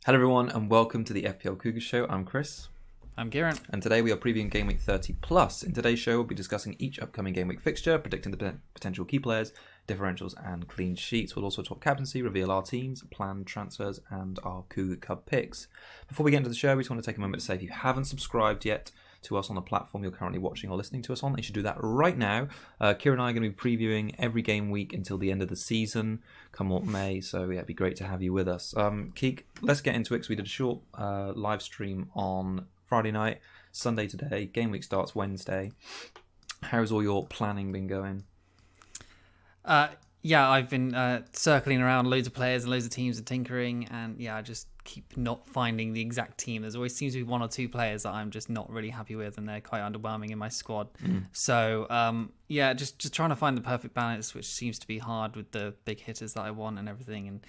Hello everyone and welcome to the FPL Cougars show. I'm Chris. I'm Kieran. And today we are previewing Gameweek 30 plus. In today's show we'll be discussing each upcoming Gameweek fixture, predicting the potential key players, differentials and clean sheets. We'll also talk captaincy, reveal our teams, planned transfers and our Cougar Cup picks. Before we get into the show, we just want to take a moment to say if you haven't subscribed yet to us on the platform you're currently watching or listening to us on, you should do that right now. Kieran and I are going to be previewing every game week until the end of the season, come what may, so yeah, it'd be great to have you with us. Keek, let's get into it because we did a short live stream on Friday night, Sunday today, game week starts Wednesday. How's all your planning been going? Yeah, I've been circling around loads of players and loads of teams and tinkering, and yeah, I just keep not finding the exact team. There's always seems to be one or two players that I'm just not really happy with, and they're quite underwhelming in my squad. So yeah, just trying to find the perfect balance, which seems to be hard with the big hitters that I want and everything. And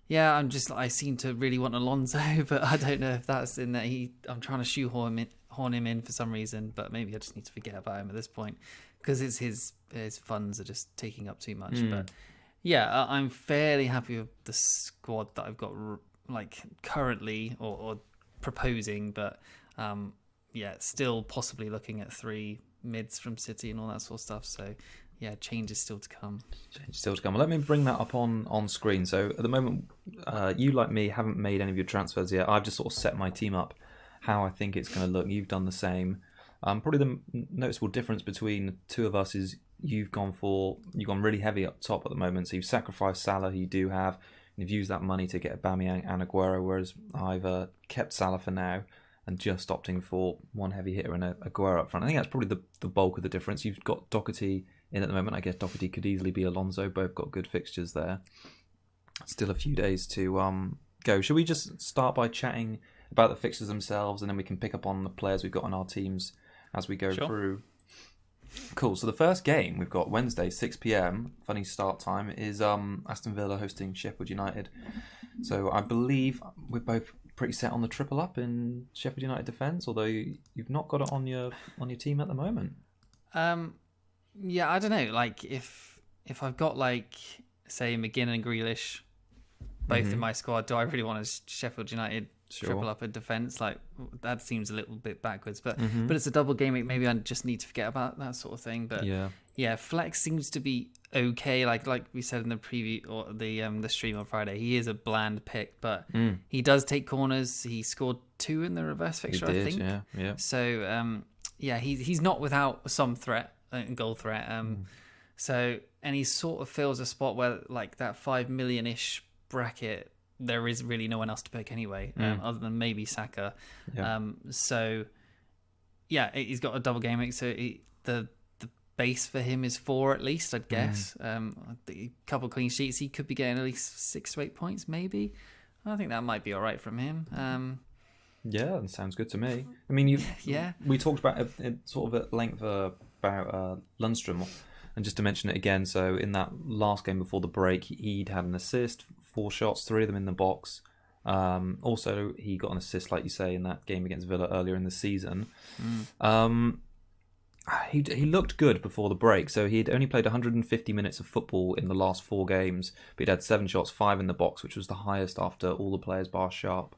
yeah, I seem to really want Alonso, but I don't know if that's in that I'm trying to shoehorn him in for some reason, but maybe I just need to forget about him at this point because it's his funds are just taking up too much. But yeah, I'm fairly happy with the squad that I've got like currently or proposing, but yeah, still possibly looking at 3 mids from City and all that sort of stuff. So yeah, change is still to come. Well, let me bring that up on screen. So at the moment, you, like me, haven't made any of your transfers yet. I've just sort of set my team up how I think it's going to look. You've done the same. Probably the noticeable difference between the two of us is you've gone really heavy up top at the moment. So you've sacrificed Salah, who you do have, and you've used that money to get Aubameyang and Aguero, whereas I've kept Salah for now and just opting for one heavy hitter and Aguero up front. I think that's probably the bulk of the difference. You've got Doherty in at the moment. I guess Doherty could easily be Alonso. Both got good fixtures there. Still a few days to go. Should we just start by chatting about the fixtures themselves, and then we can pick up on the players we've got on our teams as we go through? Cool. So the first game we've got Wednesday, 6 p.m. Funny start time is Aston Villa hosting Sheffield United. So I believe we're both pretty set on the triple up in Sheffield United defence, although you've not got it on your team at the moment. Yeah, I don't know. Like if I've got like say McGinn and Grealish both in my squad, do I really want a Sheffield United triple up in defence? Like that seems a little bit backwards, but it's a double game week. Maybe I just need to forget about that sort of thing. But yeah, Flex seems to be okay. Like we said in the preview or the stream on Friday, he is a bland pick, but he does take corners. He scored 2 in the reverse fixture, I think. Yeah. So yeah, he's not without some threat and goal threat. So and he sort of fills a spot where like that 5 million-ish bracket, there is really no one else to pick anyway, other than maybe Saka. So yeah, he's got a double game week, so the base for him is 4 at least, I'd guess. A couple clean sheets, he could be getting at least 6 to 8 points maybe. I think that might be all right from him. Yeah, that sounds good to me. I mean, we talked about it sort of at length about Lundstrom, and just to mention it again, so in that last game before the break, he'd had an assist, 4 shots, 3 of them in the box. Also, he got an assist, like you say, in that game against Villa earlier in the season. He looked good before the break, so he'd only played 150 minutes of football in the last 4 games, but he'd had 7 shots, 5 in the box, which was the highest after all the players bar Sharp.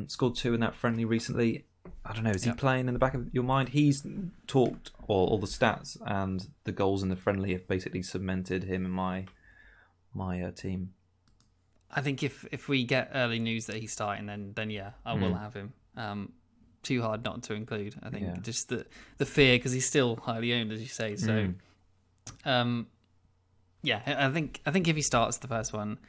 Scored 2 in that friendly recently. I don't know, is he playing in the back of your mind? He's talked, or all the stats and the goals in the friendly have basically cemented him in my team. I think if we get early news that he's starting, then yeah, I will have him. Too hard not to include. I think just the fear, because he's still highly owned, as you say. So, yeah, I think if he starts the first one,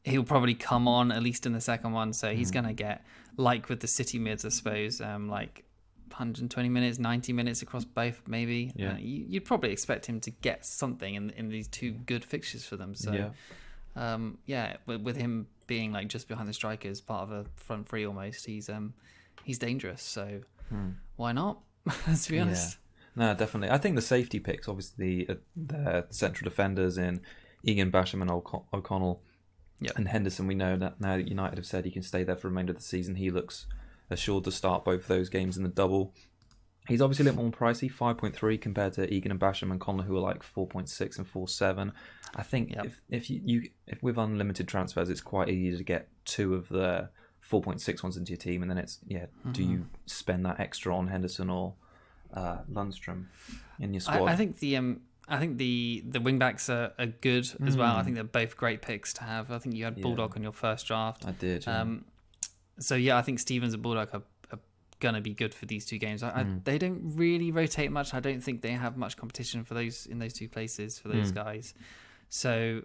he'll probably come on at least in the second one. So he's going to get, like with the City mids, I suppose, like 120 minutes, 90 minutes across both, maybe. Yeah. You'd probably expect him to get something in these 2 good fixtures for them. So, yeah, with him being like just behind the strikers, part of a front three almost, he's dangerous. So why not? Let's be honest. No, definitely. I think the safety picks, obviously, the central defenders in Egan, Basham and O'Connell and Henderson. We know that now that United have said he can stay there for the remainder of the season. He looks assured to start both those games in the double. He's obviously a little more pricey, 5.3 compared to Egan and Basham and Connor, who are like 4.6 and 4.7. I think if with unlimited transfers, it's quite easy to get 2 of the 4.6 ones into your team, and then it's do you spend that extra on Henderson or Lundstrom in your squad? I think the wing backs are good as well. I think they're both great picks to have. I think you had Bulldog on your first draft. I did. So I think Stevens and Bulldog are going to be good for these two games. They don't really rotate much. I don't think they have much competition for those in those two places for those guys. So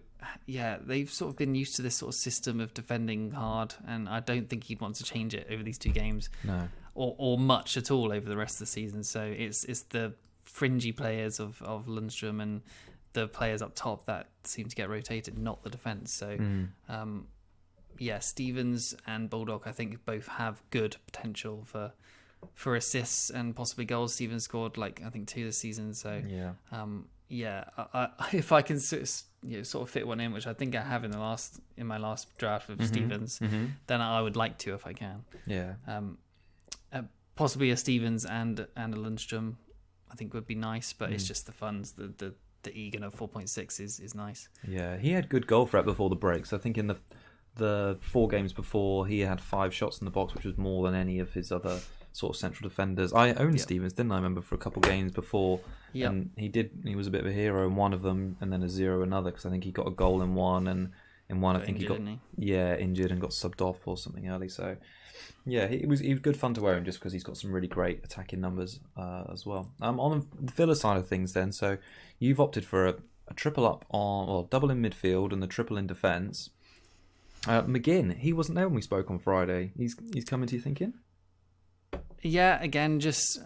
they've sort of been used to this sort of system of defending hard, and I don't think he'd want to change it over these two games. No. Or much at all over the rest of the season. So it's the fringy players of Lundstrom and the players up top that seem to get rotated, not the defence. So Stevens and Bulldog I think both have good potential for assists and possibly goals. Stevens scored I think 2 this season. So if I can sort of fit one in, which I think I have in my last draft of Stevens, then I would like to if I can. Yeah. Possibly a Stevens and a Lundstrom, I think would be nice, but it's just the funds. The Egan of 4.6 is nice. Yeah, he had good goal threat before the breaks. I think in the 4 games before, he had 5 shots in the box, which was more than any of his other sort of central defenders. I owned Stevens, didn't I? Remember for a couple of games before, and he was a bit of a hero in one of them, and then a 0 another, because I think he got a goal in one, and in one I think he got injured and got subbed off or something early. So he was good fun to own just because he's got some really great attacking numbers as well. On the Villa side of things, then, so you've opted for a triple up double in midfield and the triple in defence. McGinn, he wasn't there when we spoke on Friday. He's coming to you thinking? Yeah, again, just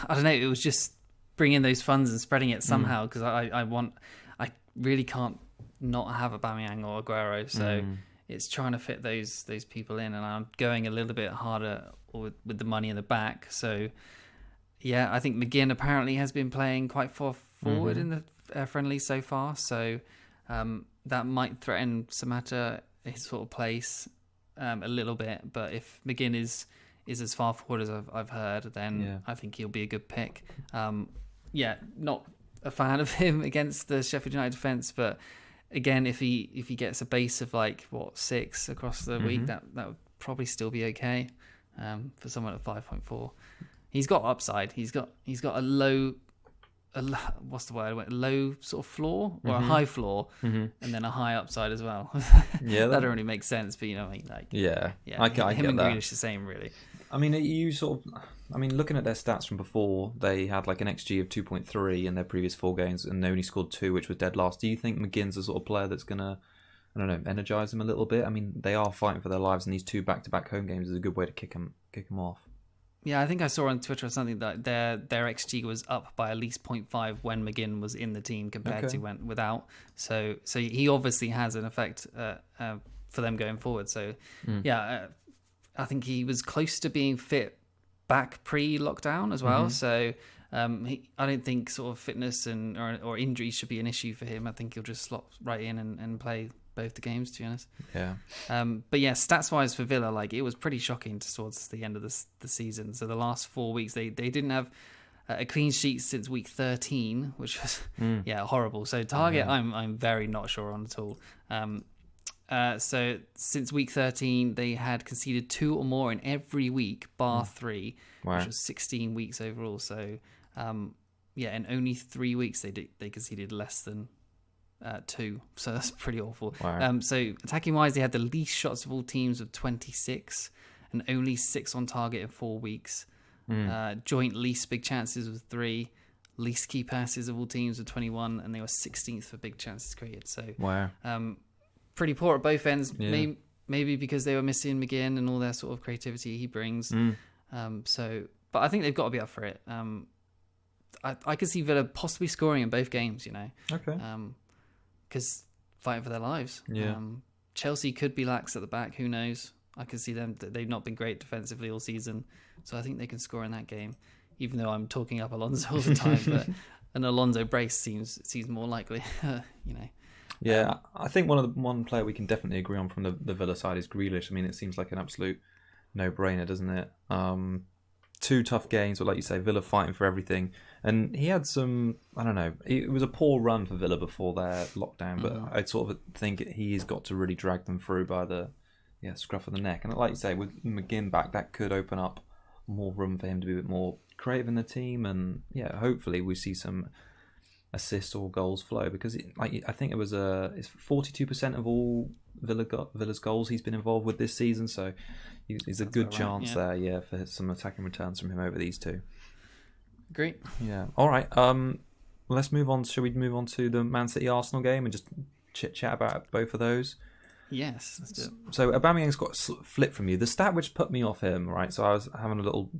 I don't know. It was just bringing those funds and spreading it somehow, because I really can't not have Aubameyang or Aguero. So it's trying to fit those people in, and I'm going a little bit harder with the money in the back. So I think McGinn apparently has been playing quite far forward in the friendly so far. So that might threaten Samatta, his sort of place, a little bit. But if McGinn is as far forward as I've heard, then I think he'll be a good pick. Not a fan of him against the Sheffield United defence, but again, if he gets a base of 6 across the week, that would probably still be okay for someone at 5.4. He's got upside. He's got a low. What's the word? A low sort of floor or a high floor, and then a high upside as well. Yeah, that don't really make sense, but you know what I mean. I get him and that. Grealish the same, really. I mean, looking at their stats from before, they had an XG of 2.3 in their previous 4 games, and they only scored 2, which was dead last. Do you think McGinn's the sort of player that's gonna, I don't know, energise them a little bit? I mean, they are fighting for their lives, and these 2 back-to-back home games is a good way to kick them off. Yeah, I think I saw on Twitter or something that their XG was up by at least 0.5 when McGinn was in the team compared to when without. So he obviously has an effect for them going forward. So I think he was close to being fit back pre-lockdown as well. So I don't think sort of fitness or injuries should be an issue for him. I think he'll just slot right in and play both the games, to be honest. Yeah. But stats wise for Villa, it was pretty shocking towards the end of the season. So the last 4 weeks, they didn't have a clean sheet since week 13, which was horrible. So target, I'm very not sure on at all. So since week 13, they had conceded 2 or more in every week, bar 3, which was 16 weeks overall. So in only 3 weeks they conceded less than 2, so that's pretty awful. Wow. So attacking wise, they had the least shots of all teams with 26, and only 6 on target in 4 weeks. Joint least big chances with 3, least key passes of all teams with 21, and they were 16th for big chances created. So pretty poor at both ends. Maybe because they were missing McGinn and all their sort of creativity he brings. But I think they've got to be up for it. I could see Villa possibly scoring in both games. Okay. Because fighting for their lives. Chelsea could be lax at the back. Who knows? I can see them. They've not been great defensively all season, so I think they can score in that game. Even though I'm talking up Alonso all the time, but an Alonso brace seems more likely. Yeah, I think one player we can definitely agree on from the Villa side is Grealish. I mean, it seems like an absolute no-brainer, doesn't it? 2 tough games, but like you say, Villa fighting for everything. And he had some, I don't know, it was a poor run for Villa before their lockdown, but I sort of think he's got to really drag them through by the scruff of the neck. And like you say, with McGinn back, that could open up more room for him to be a bit more creative in the team, and hopefully we see some assists or goals flow, because I think it's 42% of all Villa's goals he's been involved with this season, so there's a good chance there, for some attacking returns from him over these two. Great. Yeah. All right. Let's move on. Shall we move on to the Man City Arsenal game and just chit chat about both of those? Yes, let's do it. So Aubameyang's got a flip from you. The stat which put me off him, right? So I was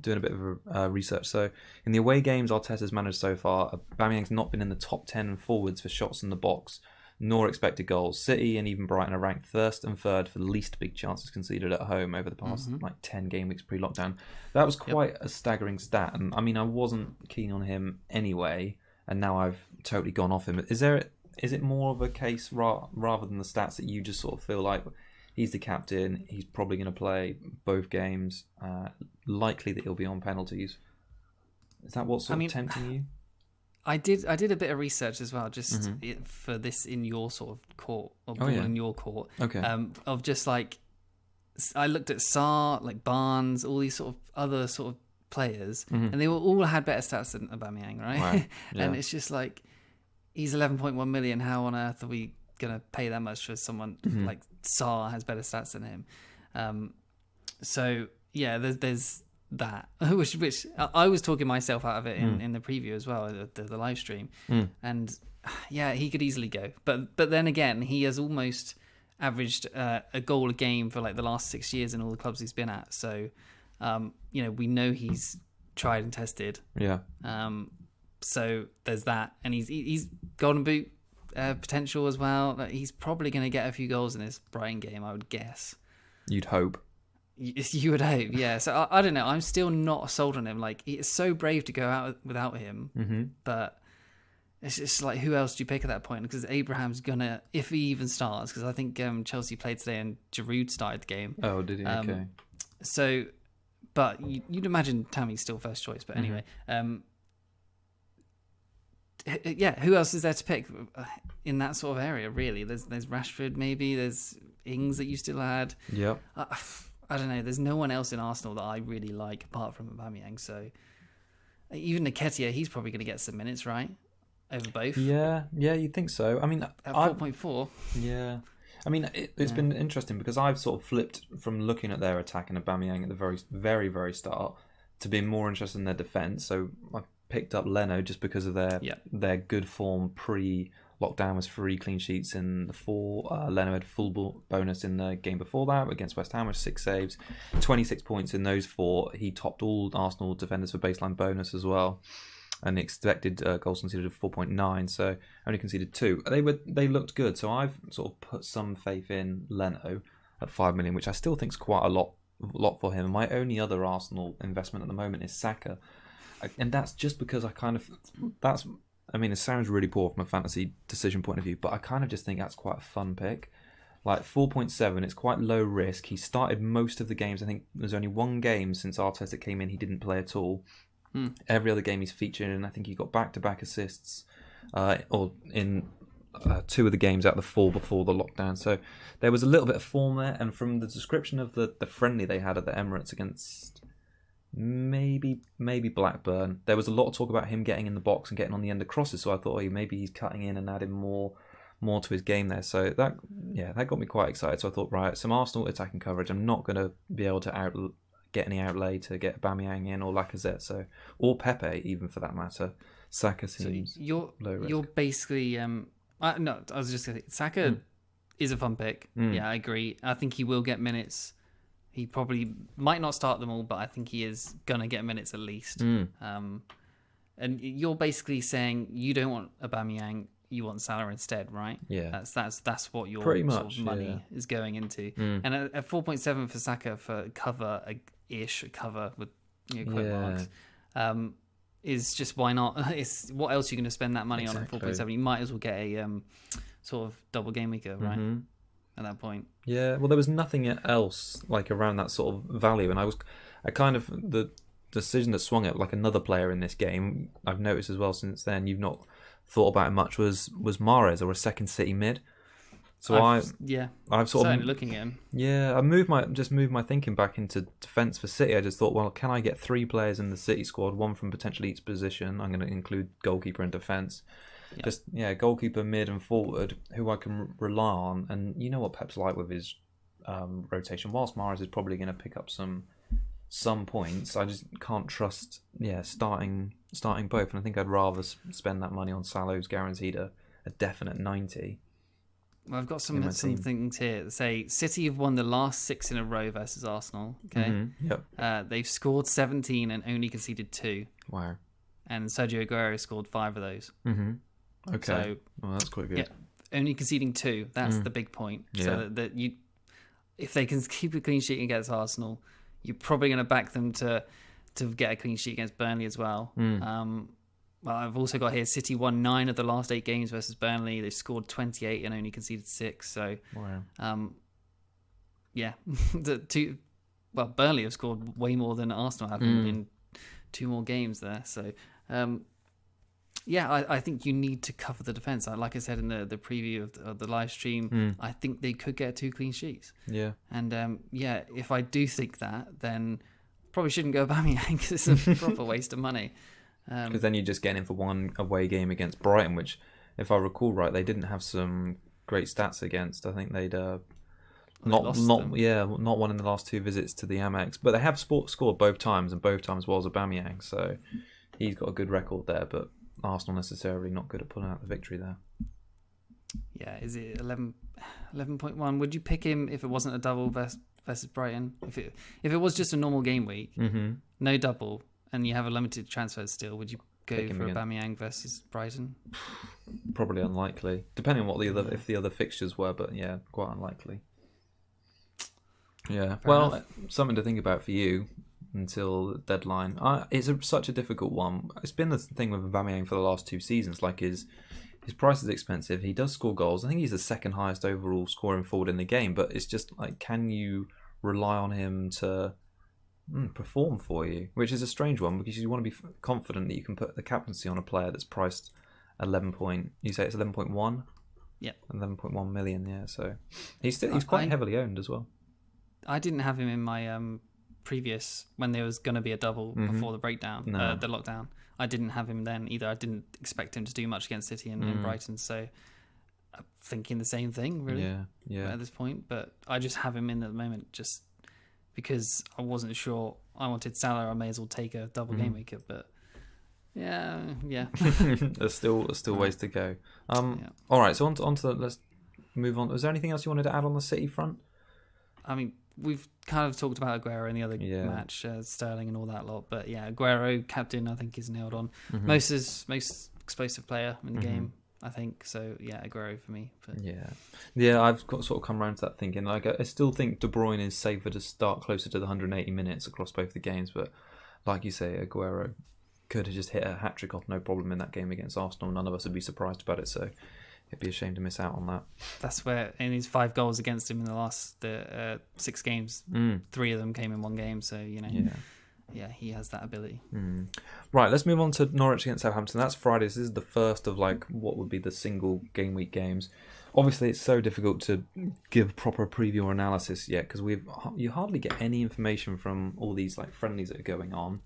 doing a bit of research. So in the away games Arteta's managed so far, Aubameyang's not been in the top 10 forwards for shots in the box, nor expected goals. City and even Brighton are ranked first and third for the least big chances conceded at home over the past 10 game weeks pre-lockdown. That was quite a staggering stat, and I mean I wasn't keen on him anyway, and now I've totally gone off him. Is it more of a case rather than the stats that you just sort of feel like he's the captain, he's probably going to play both games, likely that he'll be on penalties? Is that what's tempting you? I did a bit of research as well, just for this in your sort of court, or ball in your court. Okay. Of just like, I looked at Sarr, like Barnes, all these sort of other sort of players, and they all had better stats than Aubameyang, right? Wow. Yeah. And it's just like, he's 11.1 million. How on earth are we going to pay that much for someone like Sarr has better stats than him? So yeah, there's that, which I was talking myself out of it in the preview as well, the live stream, and yeah, he could easily go, but then again, he has almost averaged a goal a game for like the last 6 years in all the clubs he's been at. So we know he's tried and tested. Yeah. So there's that, and he's Golden Boot potential as well. Like, he's probably going to get a few goals in this Brighton game, I would guess. You'd hope. You would hope, yeah. So I don't know. I'm still not sold on him. Like, it's so brave to go out without him, but it's just like, who else do you pick at that point? Because Abraham's gonna, if he even starts, because I think Chelsea played today and Giroud started the game. Oh, did he? Okay. So, but you'd imagine Tammy's still first choice. But anyway, who else is there to pick in that sort of area? Really, there's Rashford, maybe there's Ings that you still had. Yeah. I don't know. There's no one else in Arsenal that I really like apart from Aubameyang. So even Nketiah, he's probably going to get some minutes, right? Over both. Yeah, you'd think so. I mean, at 4.4. Yeah. I mean, it's been interesting because I've sort of flipped from looking at their attack and Aubameyang at the very, very, very start to being more interested in their defence. So I picked up Leno just because of their good form pre-lockdown, was 3 clean sheets in the 4. Leno had full bonus in the game before that against West Ham with 6 saves, 26 points in those 4. He topped all Arsenal defenders for baseline bonus as well, and the expected goals conceded of 4.9, so only conceded 2. They looked good, so I've sort of put some faith in Leno at 5 million, which I still think is quite a lot for him. My only other Arsenal investment at the moment is Saka, and that's just because it sounds really poor from a fantasy decision point of view, but I kind of just think that's quite a fun pick. Like 4.7, it's quite low risk. He started most of the games. I think there's only one game since Arteta came in he didn't play at all. Every other game he's featured in. I think he got back-to-back assists or in 2 of the games out of the 4 before the lockdown. So there was a little bit of form there. And from the description of the friendly they had at the Emirates against maybe Blackburn, there was a lot of talk about him getting in the box and getting on the end of crosses. So I thought, maybe he's cutting in and adding more to his game there. So that got me quite excited. So I thought, right, some Arsenal attacking coverage. I'm not going to be able to get any outlay to get Aubameyang in, or Lacazette, or Pepe even for that matter. Saka seems low risk. You're basically no, I was just going to say Saka is a fun pick. Yeah, I agree. I think he will get minutes. He probably might not start them all, but I think he is gonna get minutes at least. And you're basically saying you don't want Aubameyang, you want Salah instead, right? Yeah, that's what your pretty sort much of money is going into. And at 4.7 for Saka for cover with quote marks, is just, why not? It's what else are you going to spend that money on at 4.7? You might as well get a sort of double game weeker, right? At that point. Yeah, well, there was nothing else like around that sort of value, and the decision that swung it, like another player in this game, I've noticed as well since then, you've not thought about it much, was Mahrez, or a second City mid. So I've sort certainly of looking at him. Yeah, I moved my thinking back into defence for City. I just thought, well, can I get 3 players in the City squad, one from potentially each position? I'm going to include goalkeeper and defence. Yeah. Just goalkeeper, mid and forward, who I can rely on. And you know what Pep's like with his rotation. Whilst Mahrez is probably going to pick up some points, I just can't trust starting both. And I think I'd rather spend that money on Salah, who's guaranteed a definite 90. Well, I've got some things here that say City have won the last 6 in a row versus Arsenal. Okay, mm-hmm. Yep. They've scored 17 and only conceded 2. Wow. And Sergio Aguero scored 5 of those. Mm-hmm. Okay, so, well, that's quite good. Yeah, only conceding 2. That's the big point. Yeah. So that if they can keep a clean sheet against Arsenal, you're probably going to back them to get a clean sheet against Burnley as well. Well, I've also got here City won 9 of the last 8 games versus Burnley. They've scored 28 and only conceded 6. So, wow. Burnley have scored way more than Arsenal have in 2 more games there. So, I think you need to cover the defence. Like I said in the preview of the live stream, I think they could get 2 clean sheets. Yeah. And if I do think that, then probably shouldn't go Aubameyang because it's a proper waste of money. Because then you're just getting in for one away game against Brighton, which, if I recall right, they didn't have some great stats against. I think they'd not won in the last 2 visits to the Amex, but they have scored both times, and both times was Aubameyang, so he's got a good record there. But Arsenal necessarily not good at pulling out the victory there. Yeah, is it 11.1? Would you pick him if it wasn't a double versus Brighton? If it was just a normal game week, no double, and you have a limited transfer still, would you go for Aubameyang versus Brighton? Probably unlikely, depending on what if the other fixtures were, but yeah, quite unlikely. Yeah, Fair enough. Something to think about for you until the deadline. It's such a difficult one. It's been the thing with Aubameyang for the last 2 seasons. Like his price is expensive. He does score goals. I think he's the 2nd highest overall scoring forward in the game. But it's just like, can you rely on him to perform for you? Which is a strange one because you want to be confident that you can put the captaincy on a player that's priced 11 point. You say it's 11.1. Yeah, 11.1 million. Yeah, so he's quite heavily owned as well. I didn't have him in my previous when there was going to be a double before the breakdown, the lockdown. I didn't have him then either. I didn't expect him to do much against City and Brighton, so I'm thinking the same thing really. Yeah. At this point, but I just have him in at the moment just because I wasn't sure. I wanted Salah. I may as well take a double game week, but yeah. There's still ways to go. All right, so on to let's move on. Was there anything else you wanted to add on the City front? I mean, we've kind of talked about Aguero in the other match, Sterling and all that lot. But yeah, Aguero, captain, I think is nailed on. Most explosive player in the game, I think. So yeah, Aguero for me. But... Yeah, I've got sort of come around to that thinking. Like, I still think De Bruyne is safer to start closer to the 180 minutes across both the games. But like you say, Aguero could have just hit a hat-trick off no problem in that game against Arsenal. None of us would be surprised about it. So it'd be a shame to miss out on that. That's where, in his 5 goals against him in the last 6 games, 3 of them came in one game. So, you know, he has that ability. Right, let's move on to Norwich against Southampton. That's Friday. This is the first of like what would be the single game week games. Obviously, it's so difficult to give proper preview or analysis yet because you hardly get any information from all these like friendlies that are going on,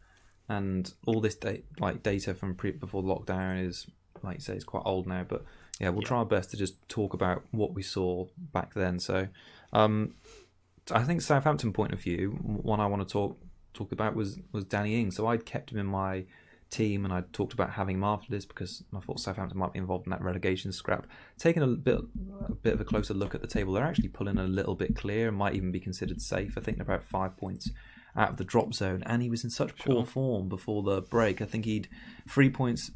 and all this data from before lockdown is, like you say, it's quite old now, but. Yeah, we'll try our best to just talk about what we saw back then. So, I think Southampton point of view, one I want to talk about was Danny Ings. So I'd kept him in my team, and I talked about having him after this because I thought Southampton might be involved in that relegation scrap. Taking a bit of a closer look at the table, they're actually pulling a little bit clear and might even be considered safe. I think they're about 5 points out of the drop zone, and he was in such poor form before the break. I think he'd 3 points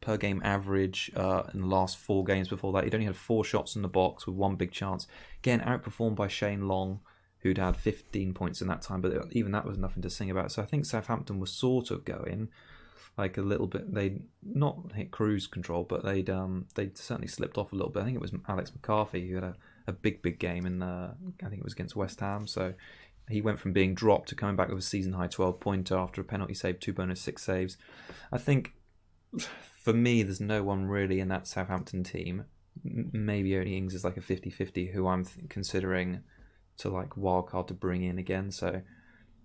per game average in the last 4 games before that. He'd only had 4 shots in the box with 1 big chance. Getting outperformed by Shane Long, who'd had 15 points in that time, but even that was nothing to sing about. So I think Southampton was sort of going like a little bit. They'd not hit cruise control, but they'd certainly slipped off a little bit. I think it was Alex McCarthy who had a big game in I think it was against West Ham. So he went from being dropped to coming back with a season-high 12-pointer after a penalty save, 2 bonus 6 saves. I think, for me, there's no one really in that Southampton team maybe only Ings is like a 50-50 who I'm considering to like wildcard to bring in again. So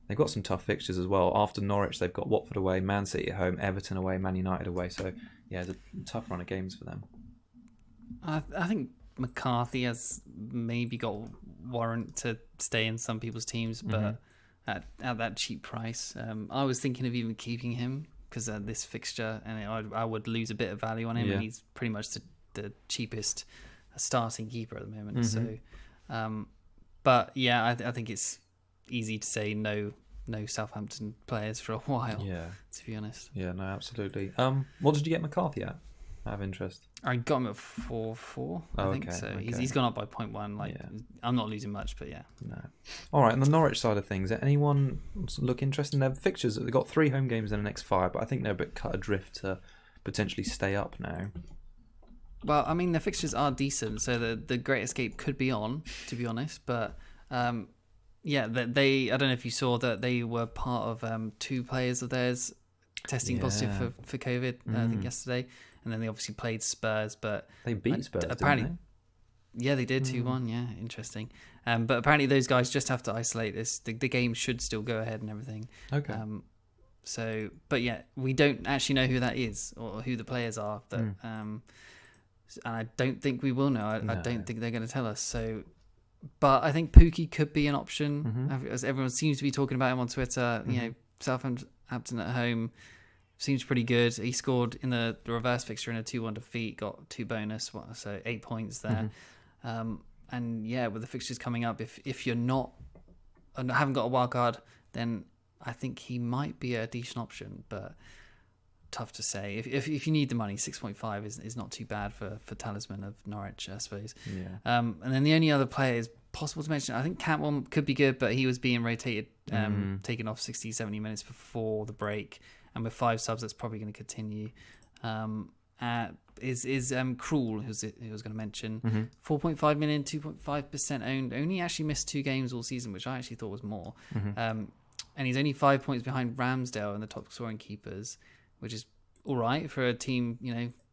they've got some tough fixtures as well. After Norwich, they've got Watford away, Man City at home, Everton away, Man United away. So yeah, it's a tough run of games for them. I think McCarthy has maybe got warrant to stay in some people's teams, but at that cheap price, I was thinking of even keeping him because this fixture, and I would lose a bit of value on him, and he's pretty much the cheapest starting keeper at the moment. So, but yeah, I think it's easy to say no Southampton players for a while. Yeah, to be honest. Yeah, no, absolutely. What did you get McCarthy at? Out of interest. I got him at 4-4. I think so. Okay. He's gone up by 0.1. Like I'm not losing much, but yeah. No. All right. On the Norwich side of things, anyone look interested in their fixtures? They've got 3 home games in the next 5, but I think they're a bit cut adrift to potentially stay up now. Well, I mean, their fixtures are decent, so the Great Escape could be on, to be honest. But yeah, they I don't know if you saw that they were part of 2 players of theirs testing positive for COVID. I think yesterday. And then they obviously played Spurs, but they beat Spurs. Apparently, didn't they? Yeah, they did 2-1. Yeah, interesting. But apparently, those guys just have to isolate this. The game should still go ahead and everything. Okay. So, but yeah, we don't actually know who that is or who the players are. That, and I don't think we will know. I don't think they're going to tell us. So, but I think Pookie could be an option, as everyone seems to be talking about him on Twitter. You know, Southampton at home. Seems pretty good. He scored in the reverse fixture in a 2-1 defeat, got 2 bonus, so 8 points there. And yeah, with the fixtures coming up, if you're not and haven't got a wild card, then I think he might be a decent option, but tough to say. If you need the money, 6.5 is not too bad for Talisman of Norwich, I suppose. Yeah. And then the only other player is possible to mention. I think Cantwell could be good, but he was being rotated, taken off 60, 70 minutes before the break. And with 5 subs, that's probably going to continue. Is Cruel, who was going to mention, 4.5 million, 2.5% owned. Only actually missed 2 games all season, which I actually thought was more. And he's only 5 points behind Ramsdale in the top scoring keepers, which is all right for a team,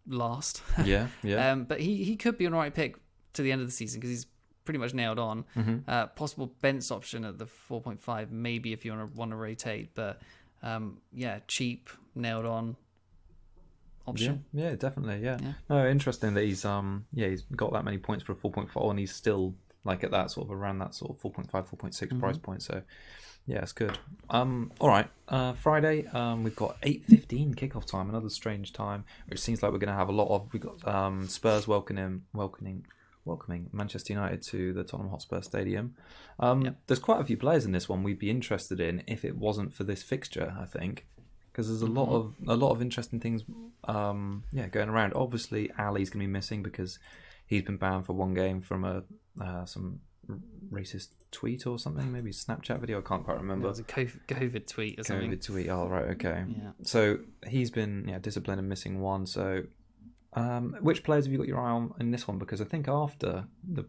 last. Yeah. But he could be an all right pick to the end of the season because he's pretty much nailed on. Possible bench option at the 4.5, maybe if you want to rotate, but. Cheap, nailed on option. Yeah, definitely. Yeah. No, interesting that he's he's got that many points for a 4.4 and he's still like at that sort of around that sort of 4.5, 4.6 price point. So yeah, it's good. All right. Friday, we've got 8:15 kickoff time, another strange time, which seems like we're going to have a lot of. We've got Spurs welcoming Manchester United to the Tottenham Hotspur Stadium. There's quite a few players in this one we'd be interested in if it wasn't for this fixture, I think, because there's a lot of interesting things going around. Obviously, Ali's going to be missing because he's been banned for 1 game from some racist tweet or something, maybe a Snapchat video, I can't quite remember. It was a COVID tweet or something. COVID tweet, oh right, okay. Yeah. So he's been disciplined and missing 1, so which players have you got your eye on in this one? Because I think after the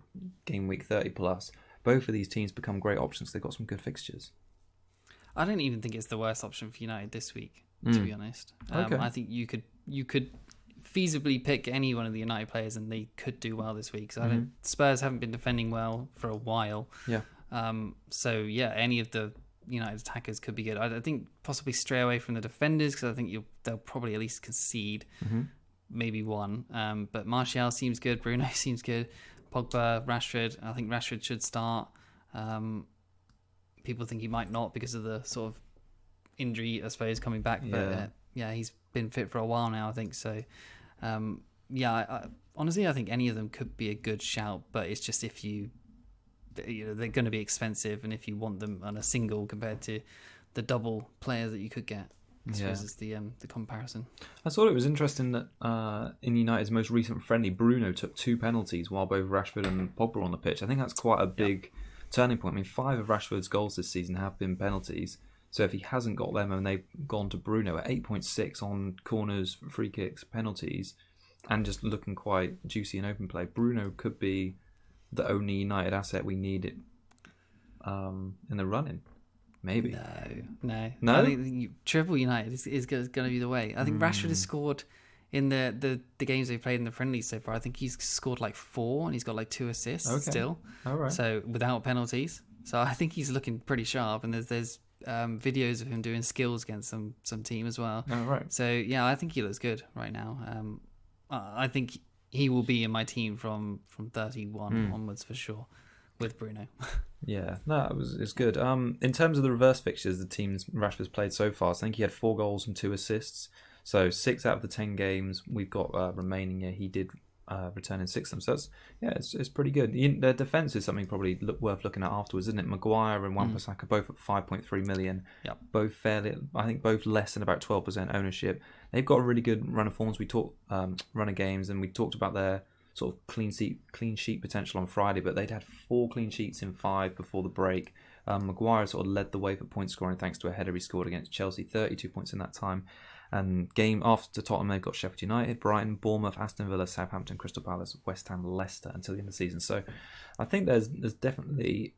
Gameweek 30 plus, both of these teams become great options. They've got some good fixtures. I don't even think it's the worst option for United this week, to be honest. Okay. I think you could feasibly pick any one of the United players and they could do well this week. So Spurs haven't been defending well for a while. Yeah. So yeah, any of the United attackers could be good. I think possibly stray away from the defenders because I think they'll probably at least concede. Maybe 1, but Martial seems good, Bruno seems good, Pogba, Rashford, I think Rashford should start. People think he might not because of the sort of injury, I suppose, coming back, but he's been fit for a while now, I think so. Honestly, I think any of them could be a good shout, but it's just if they're going to be expensive, and if you want them on a single compared to the double players that you could get. I suppose is the comparison. I thought it was interesting that in United's most recent friendly, Bruno took 2 penalties while both Rashford and Pogba were on the pitch. I think that's quite a big turning point. I mean, 5 of Rashford's goals this season have been penalties. So if he hasn't got them and they've gone to Bruno at 8.6 on corners, free kicks, penalties, and just looking quite juicy in open play, Bruno could be the only United asset we need in the running. Maybe. No. I think triple United is going to be the way. I think Rashford has scored in the games they've played in the friendlies so far, I think he's scored like 4 and he's got like 2 assists still. All right. So without penalties. So I think he's looking pretty sharp, and there's videos of him doing skills against some team as well. Oh, right. So yeah, I think he looks good right now. I think he will be in my team from 31 onwards for sure, with Bruno. Yeah, no, it's good. In terms of the reverse fixtures, the teams Rashford's played so far, so I think he had 4 goals and 2 assists. So 6 out of the 10 games we've got remaining, he did return in 6 of them. So it's pretty good. Their defence is something probably worth looking at afterwards, isn't it? Maguire and Wan-Bissaka both at 5.3 million. Yep. Both fairly, I think both less than about 12% ownership. They've got a really good run of forms. We talked run of games, and we talked about their sort of clean sheet potential on Friday, but they'd had 4 clean sheets in 5 before the break. Maguire sort of led the way for point scoring thanks to a header he scored against Chelsea, 32 points in that time. And game after Tottenham, they've got Sheffield United, Brighton, Bournemouth, Aston Villa, Southampton, Crystal Palace, West Ham, Leicester until the end of the season. So I think there's definitely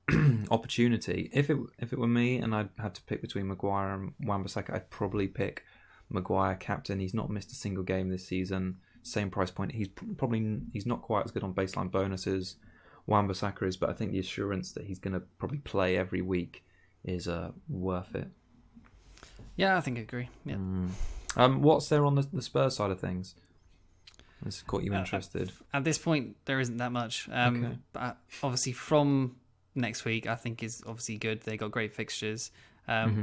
opportunity. If it were me and I'd had to pick between Maguire and Wan-Bissaka, I'd probably pick Maguire captain. He's not missed a single game this season. Same price point. He's not quite as good on baseline bonuses. Wan-Bissaka is, but I think the assurance that he's going to probably play every week is worth it. Yeah, I think I agree. Yeah. What's there on the Spurs side of things? This caught you interested. At this point, there isn't that much. Okay. But obviously, from next week, I think is obviously good. They got great fixtures.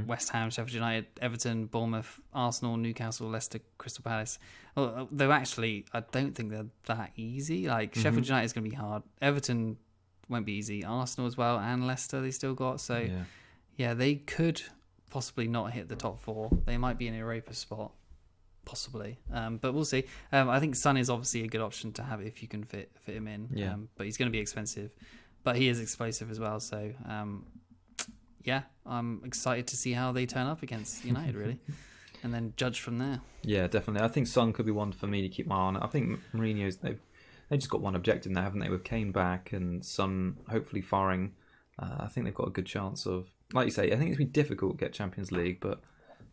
West Ham, Sheffield United, Everton, Bournemouth, Arsenal, Newcastle, Leicester, Crystal Palace. Though actually, I don't think they're that easy. Like Sheffield United is going to be hard. Everton won't be easy. Arsenal as well, and Leicester they still got. So yeah, they could possibly not hit the top 4. They might be in a Europa spot, possibly. But we'll see. I think Son is obviously a good option to have if you can fit him in. Yeah. But he's going to be expensive. But he is explosive as well. So yeah, I'm excited to see how they turn up against United, really, and then judge from there. Yeah, definitely. I think Son could be one for me to keep my eye on. I think Mourinho's they just got one objective now, haven't they? With Kane back and Son hopefully firing, I think they've got a good chance of. Like you say, I think it's been difficult to get Champions League, but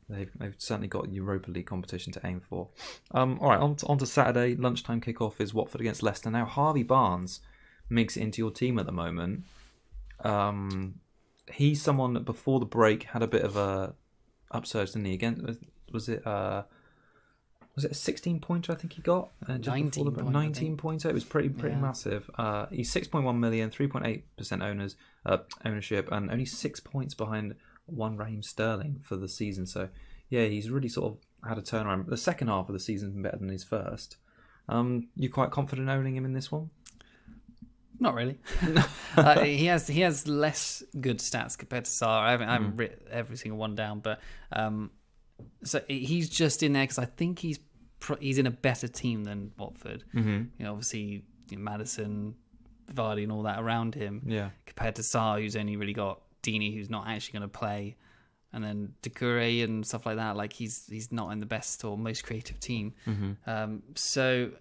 they've certainly got Europa League competition to aim for. All right, on to Saturday. Lunchtime kickoff is Watford against Leicester. Now, Harvey Barnes makes it into your team at the moment. He's someone that before the break had a bit of a upsurge, didn't he? Again, was it a 16-pointer I think he got? 19 pointer. It was pretty massive. He's 6.1 million, 3.8% ownership, and only 6 points behind one Raheem Sterling for the season. So yeah, he's really sort of had a turnaround. The second half of the season's been better than his first. You quite confident owning him in this one? Not really. He has less good stats compared to Sarr. I haven't written every single one down, but so he's just in there because I think he's in a better team than Watford. Mm-hmm. Obviously Maddison, Vardy, and all that around him. Yeah. Compared to Sarr, who's only really got Deeney, who's not actually going to play, and then Doucouré and stuff like that. Like he's not in the best or most creative team. Mm-hmm. So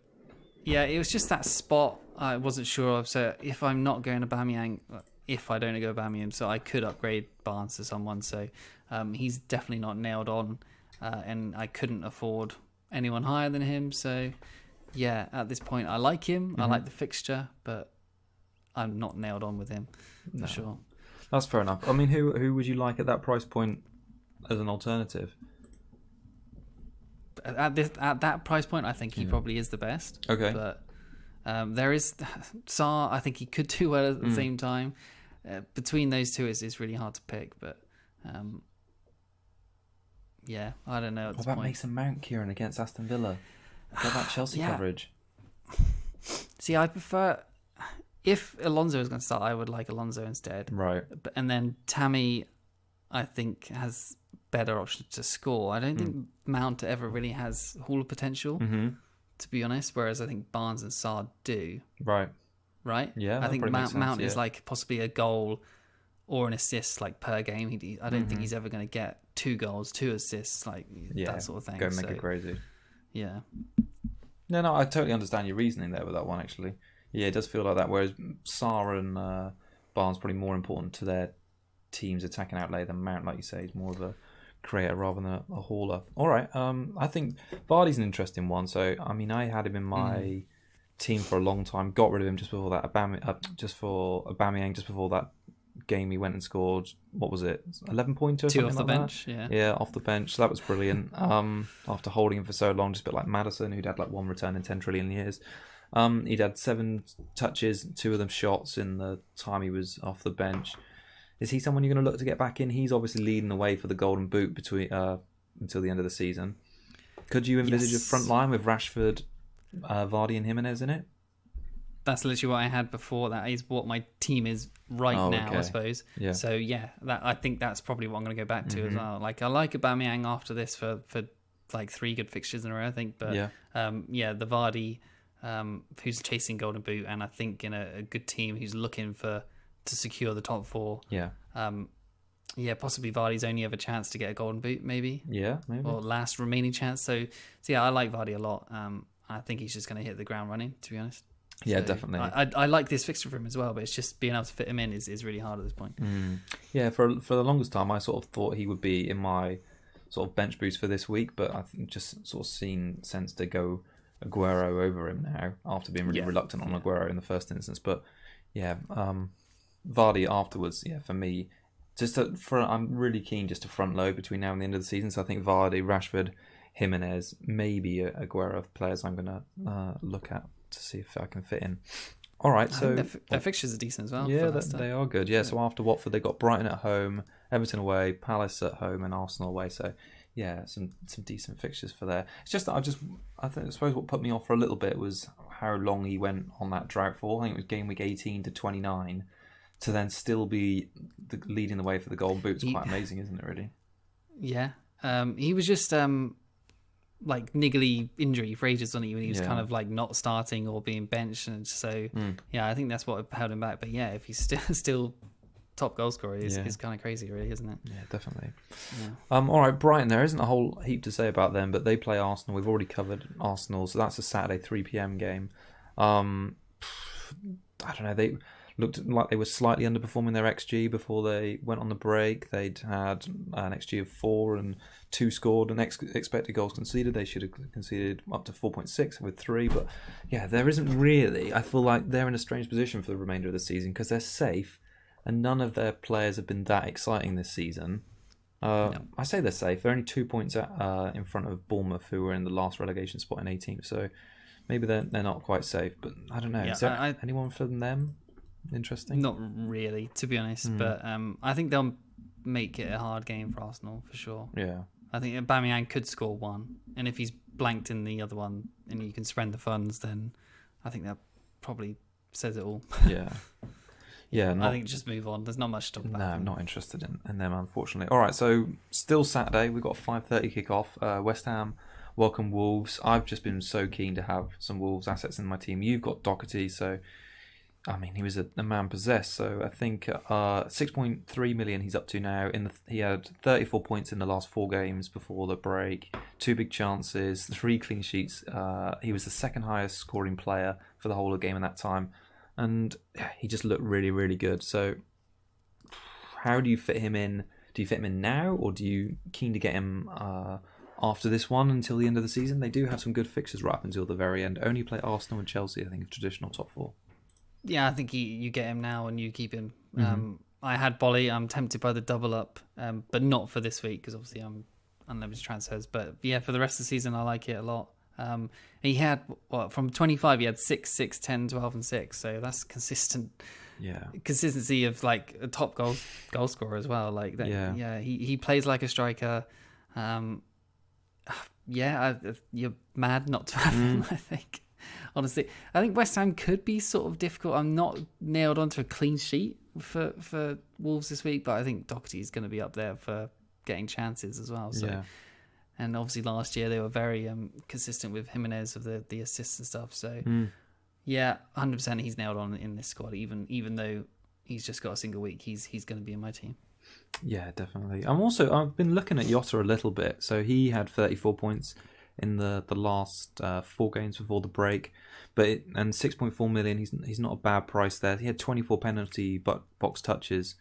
yeah, it was just that spot I wasn't sure of. So if I'm not going Aubameyang, if I don't go Aubameyang, so I could upgrade Barnes to someone. So he's definitely not nailed on, and I couldn't afford anyone higher than him. So yeah, at this point, I like him. Mm-hmm. I like the fixture, but I'm not nailed on with him for sure. That's fair enough. I mean, who would you like at that price point as an alternative? At that price point, I think he probably is the best. Okay, but there is Sarr. I think he could do well at the same time. Between those two, it's really hard to pick. But yeah, I don't know. What about Mason Mount, Kieran, against Aston Villa? What about Chelsea coverage? See, I prefer. If Alonso is going to start, I would like Alonso instead. Right. And then Tammy, I think, has better options to score. I don't think Mount ever really has Hall of potential, to be honest, whereas I think Barnes and Sarr do. Right? Yeah. I think Mount is like possibly a goal or an assist like per game. I don't think he's ever going to get 2 goals, 2 assists, like that sort of thing. Go make it crazy. Yeah. No, I totally understand your reasoning there with that one, actually. Yeah, it does feel like that, whereas Sarr and Barnes probably more important to their team's attacking outlay than Mount, like you say. He's more of a creator rather than a hauler. All right. I think Vardy's an interesting one. So I mean, I had him in my team for a long time. Got rid of him just before that. Just for Aubameyang, just before that game he went and scored. What was it? 11 pointer. 2 off the like bench. That? Yeah. Yeah, off the bench. So that was brilliant. After holding him for so long, just a bit like Maddison, who'd had like one return in 10 trillion years. He'd had 7 touches, 2 of them shots in the time he was off the bench. Is he someone you're going to look to get back in? He's obviously leading the way for the Golden Boot between until the end of the season. Could you envisage a front line with Rashford, Vardy and Jimenez in it? That's literally what I had before. That is what my team is now, okay. I suppose. Yeah. So yeah, I think that's probably what I'm going to go back to as well. Like I like Aubameyang after this for like 3 good fixtures in a row, I think. But the Vardy, who's chasing Golden Boot, and I think in a good team who's looking to secure the top 4. Yeah. Possibly Vardy's only ever chance to get a Golden Boot, maybe. Yeah, maybe. Or last remaining chance. So yeah, I like Vardy a lot. I think he's just going to hit the ground running, to be honest. Yeah, so definitely. I like this fixture for him as well, but it's just being able to fit him in is really hard at this point. Yeah, for the longest time, I sort of thought he would be in my sort of bench boost for this week, but I've just sort of seen sense to go Aguero over him now after being really reluctant on Aguero in the first instance. But yeah, Vardy afterwards, for me, I'm really keen just to front load between now and the end of the season. So I think Vardy, Rashford, Jimenez, maybe Aguero players I'm going to look at to see if I can fit in. All right, so their fixtures are decent as well. Yeah, they are good. Yeah, so after Watford, they got Brighton at home, Everton away, Palace at home, and Arsenal away. So yeah, some decent fixtures for there. It's just that I suppose what put me off for a little bit was how long he went on that drought for. I think it was game week 18 to 29 to then still be leading the way for the Golden Boot. It's quite amazing, isn't it? Really. Yeah, he was just like niggly injury for ages, wasn't he? When he was kind of like not starting or being benched, and so I think that's what held him back. But yeah, if he's still top goal scorer, is kind of crazy, really, isn't it? Yeah, definitely. Yeah. All right, Brighton. There isn't a whole heap to say about them, but they play Arsenal. We've already covered Arsenal, so that's a Saturday 3 p.m. game. I don't know. They looked like they were slightly underperforming their XG before they went on the break. They'd had an XG of 4 and 2 scored and expected goals conceded. They should have conceded up to 4.6 with 3. But yeah, there isn't really. I feel like they're in a strange position for the remainder of the season because they're safe and none of their players have been that exciting this season. I say they're safe. They're only 2 points in front of Bournemouth, who were in the last relegation spot in 18th. So maybe they're not quite safe. But I don't know. Yeah, is there anyone from them interesting? Not really, to be honest. But I think they'll make it a hard game for Arsenal for sure. Yeah. I think Aubameyang could score 1, and if he's blanked in the other one, and you can spend the funds, then I think that probably says it all. Yeah. Yeah, I think just move on. There's not much to talk about. No, I'm not interested in them, unfortunately. All right, so still Saturday. We've got a 5:30 kickoff. West Ham welcome Wolves. I've just been so keen to have some Wolves assets in my team. You've got Doherty, so I mean, he was a man possessed. So I think 6.3 million he's up to now. He had 34 points in the last 4 games before the break. 2 big chances, 3 clean sheets. He was the second highest scoring player for the whole of the game in that time. And he just looked really, really good. So how do you fit him in? Do you fit him in now, or do you keen to get him after this one until the end of the season? They do have some good fixtures right up until the very end. Only play Arsenal and Chelsea, I think, traditional top 4. Yeah, I think you get him now and you keep him. I had Bolly. I'm tempted by the double up, but not for this week because obviously I'm unlimited transfers. But yeah, for the rest of the season, I like it a lot. He had from 25 he had 6, 6, 10, 12 and 6, so that's consistent. Yeah, consistency of like a top goal scorer as well, like that. Yeah, he plays like a striker. You're mad not to have him. I think honestly, I think West Ham could be sort of difficult. I'm not nailed onto a clean sheet for Wolves this week, but I think Doherty is going to be up there for getting chances as well. So And obviously last year they were very consistent with Jimenez of the assists and stuff. So yeah, 100% he's nailed on in this squad. Even though he's just got a single week, he's going to be in my team. Yeah, definitely. I've been looking at Jota a little bit. So he had 34 points in the last 4 games before the break, and 6.4 million. He's not a bad price there. He had 24 penalty box touches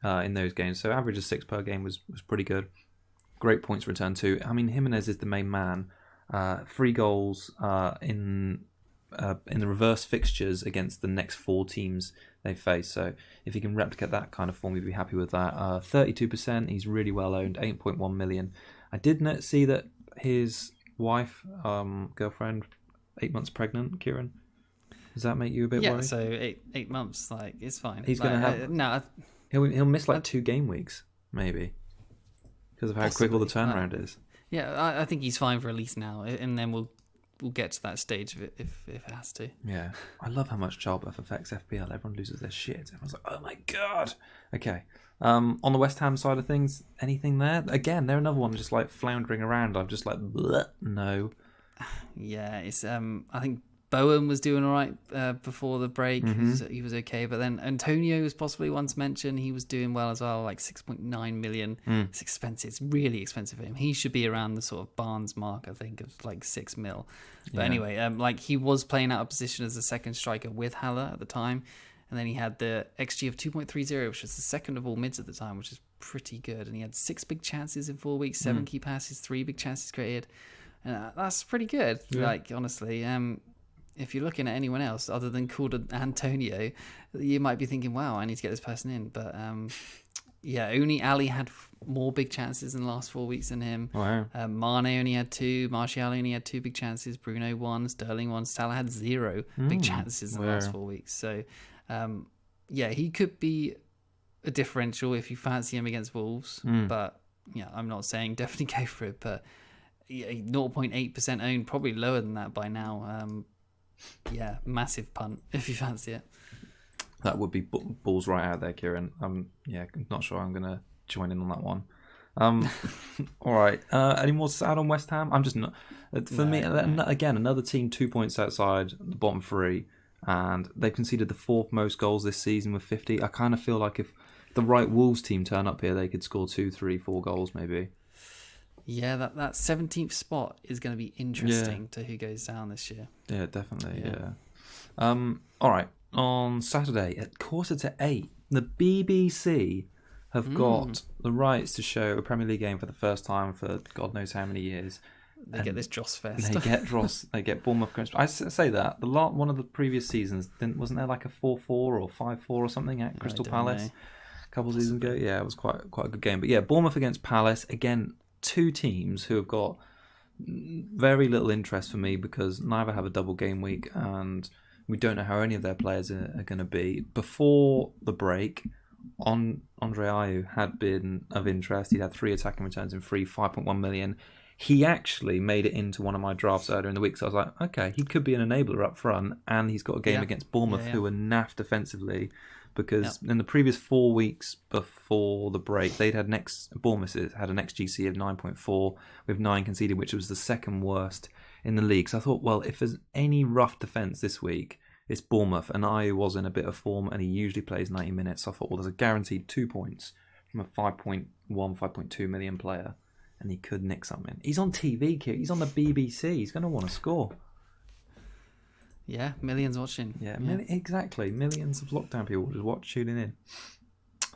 in those games, so average of 6 per game was pretty good. great points return too. I mean, Jimenez is the main man. 3 goals in the reverse fixtures against the next 4 teams they face. So if he can replicate that kind of form, we'd be happy with that. 32%. He's really well owned. 8.1 million. I did see that his wife, girlfriend, 8 months pregnant. Kieran, does that make you a bit worried? Yeah. So 8 months, like it's fine. He's gonna have He'll miss like 2 game weeks maybe because of how quick all the turnaround is. Yeah, I think he's fine for at least now, and then we'll get to that stage if it has to. Yeah, I love how much childbirth affects FPL. Everyone loses their shit. Everyone's like, oh my god. Okay. On the West Ham side of things, anything there? Again, they're another one just like floundering around. I'm just like, bleh, no. Yeah, it's I think Bowen was doing all right before the break. He was okay, but then Antonio was possibly one to mention. He was doing well as well, like 6.9 million. It's expensive. It's really expensive for him. He should be around the sort of Barnes mark, I think, of like 6 mil. But anyway, like he was playing out of position as a second striker with Haller at the time, and then he had the XG of 2.30, which was the second of all mids at the time, which is pretty good. And he had 6 big chances in 4 weeks, 7 key passes, 3 big chances created. And that's pretty good. Yeah. Like honestly, if you're looking at anyone else other than called Antonio, you might be thinking, wow, I need to get this person in. But only Ali had more big chances in the last 4 weeks than him. Wow. Mane only had 2. Martial only had 2 big chances. Bruno 1. Sterling 1. Salah had 0 big chances in the last 4 weeks. So, he could be a differential if you fancy him against Wolves. But I'm not saying definitely go for it. But 0.8% owned, probably lower than that by now. Massive punt if you fancy it. That would be balls right out there, Kieran. Not sure I'm going to join in on that one. All right. Any more to add on West Ham? I'm just not. Again, another team 2 points outside the bottom 3, and they've conceded the 4th most goals this season with 50. I kind of feel like if the right Wolves team turn up here, they could score 2, 3, 4 goals maybe. Yeah, that 17th spot is going to be interesting to who goes down this year. Yeah, definitely. Yeah. All right. On Saturday at 7:45, the BBC have got the rights to show a Premier League game for the first time for God knows how many years. They get this Dross fest. They get Bournemouth. I say that one of the previous seasons wasn't there like a 4-4 or 5-4 or something at Crystal Palace a couple of seasons ago. Yeah, it was quite a good game. But yeah, Bournemouth against Palace again. 2 teams who have got very little interest for me because neither have a double game week and we don't know how any of their players are going to be. Before the break, Andre Ayew had been of interest. He'd had 3 attacking returns in 5.1 million. He actually made it into one of my drafts earlier in the week, so I was like, okay, he could be an enabler up front, and he's got a game against Bournemouth who are naff defensively. Because in the previous 4 weeks before the break, Bournemouth had an XGC of 9.4 with 9 conceded, which was the second worst in the league. So I thought, well, if there's any rough defence this week, it's Bournemouth. And I was in a bit of form, and he usually plays 90 minutes. So I thought, well, there's a guaranteed 2 points from a 5.2 million player, and he could nick something. He's on TV, kid. He's on the BBC. He's going to want to score. Yeah, millions watching. Yeah. Exactly. Millions of lockdown people just tuning in.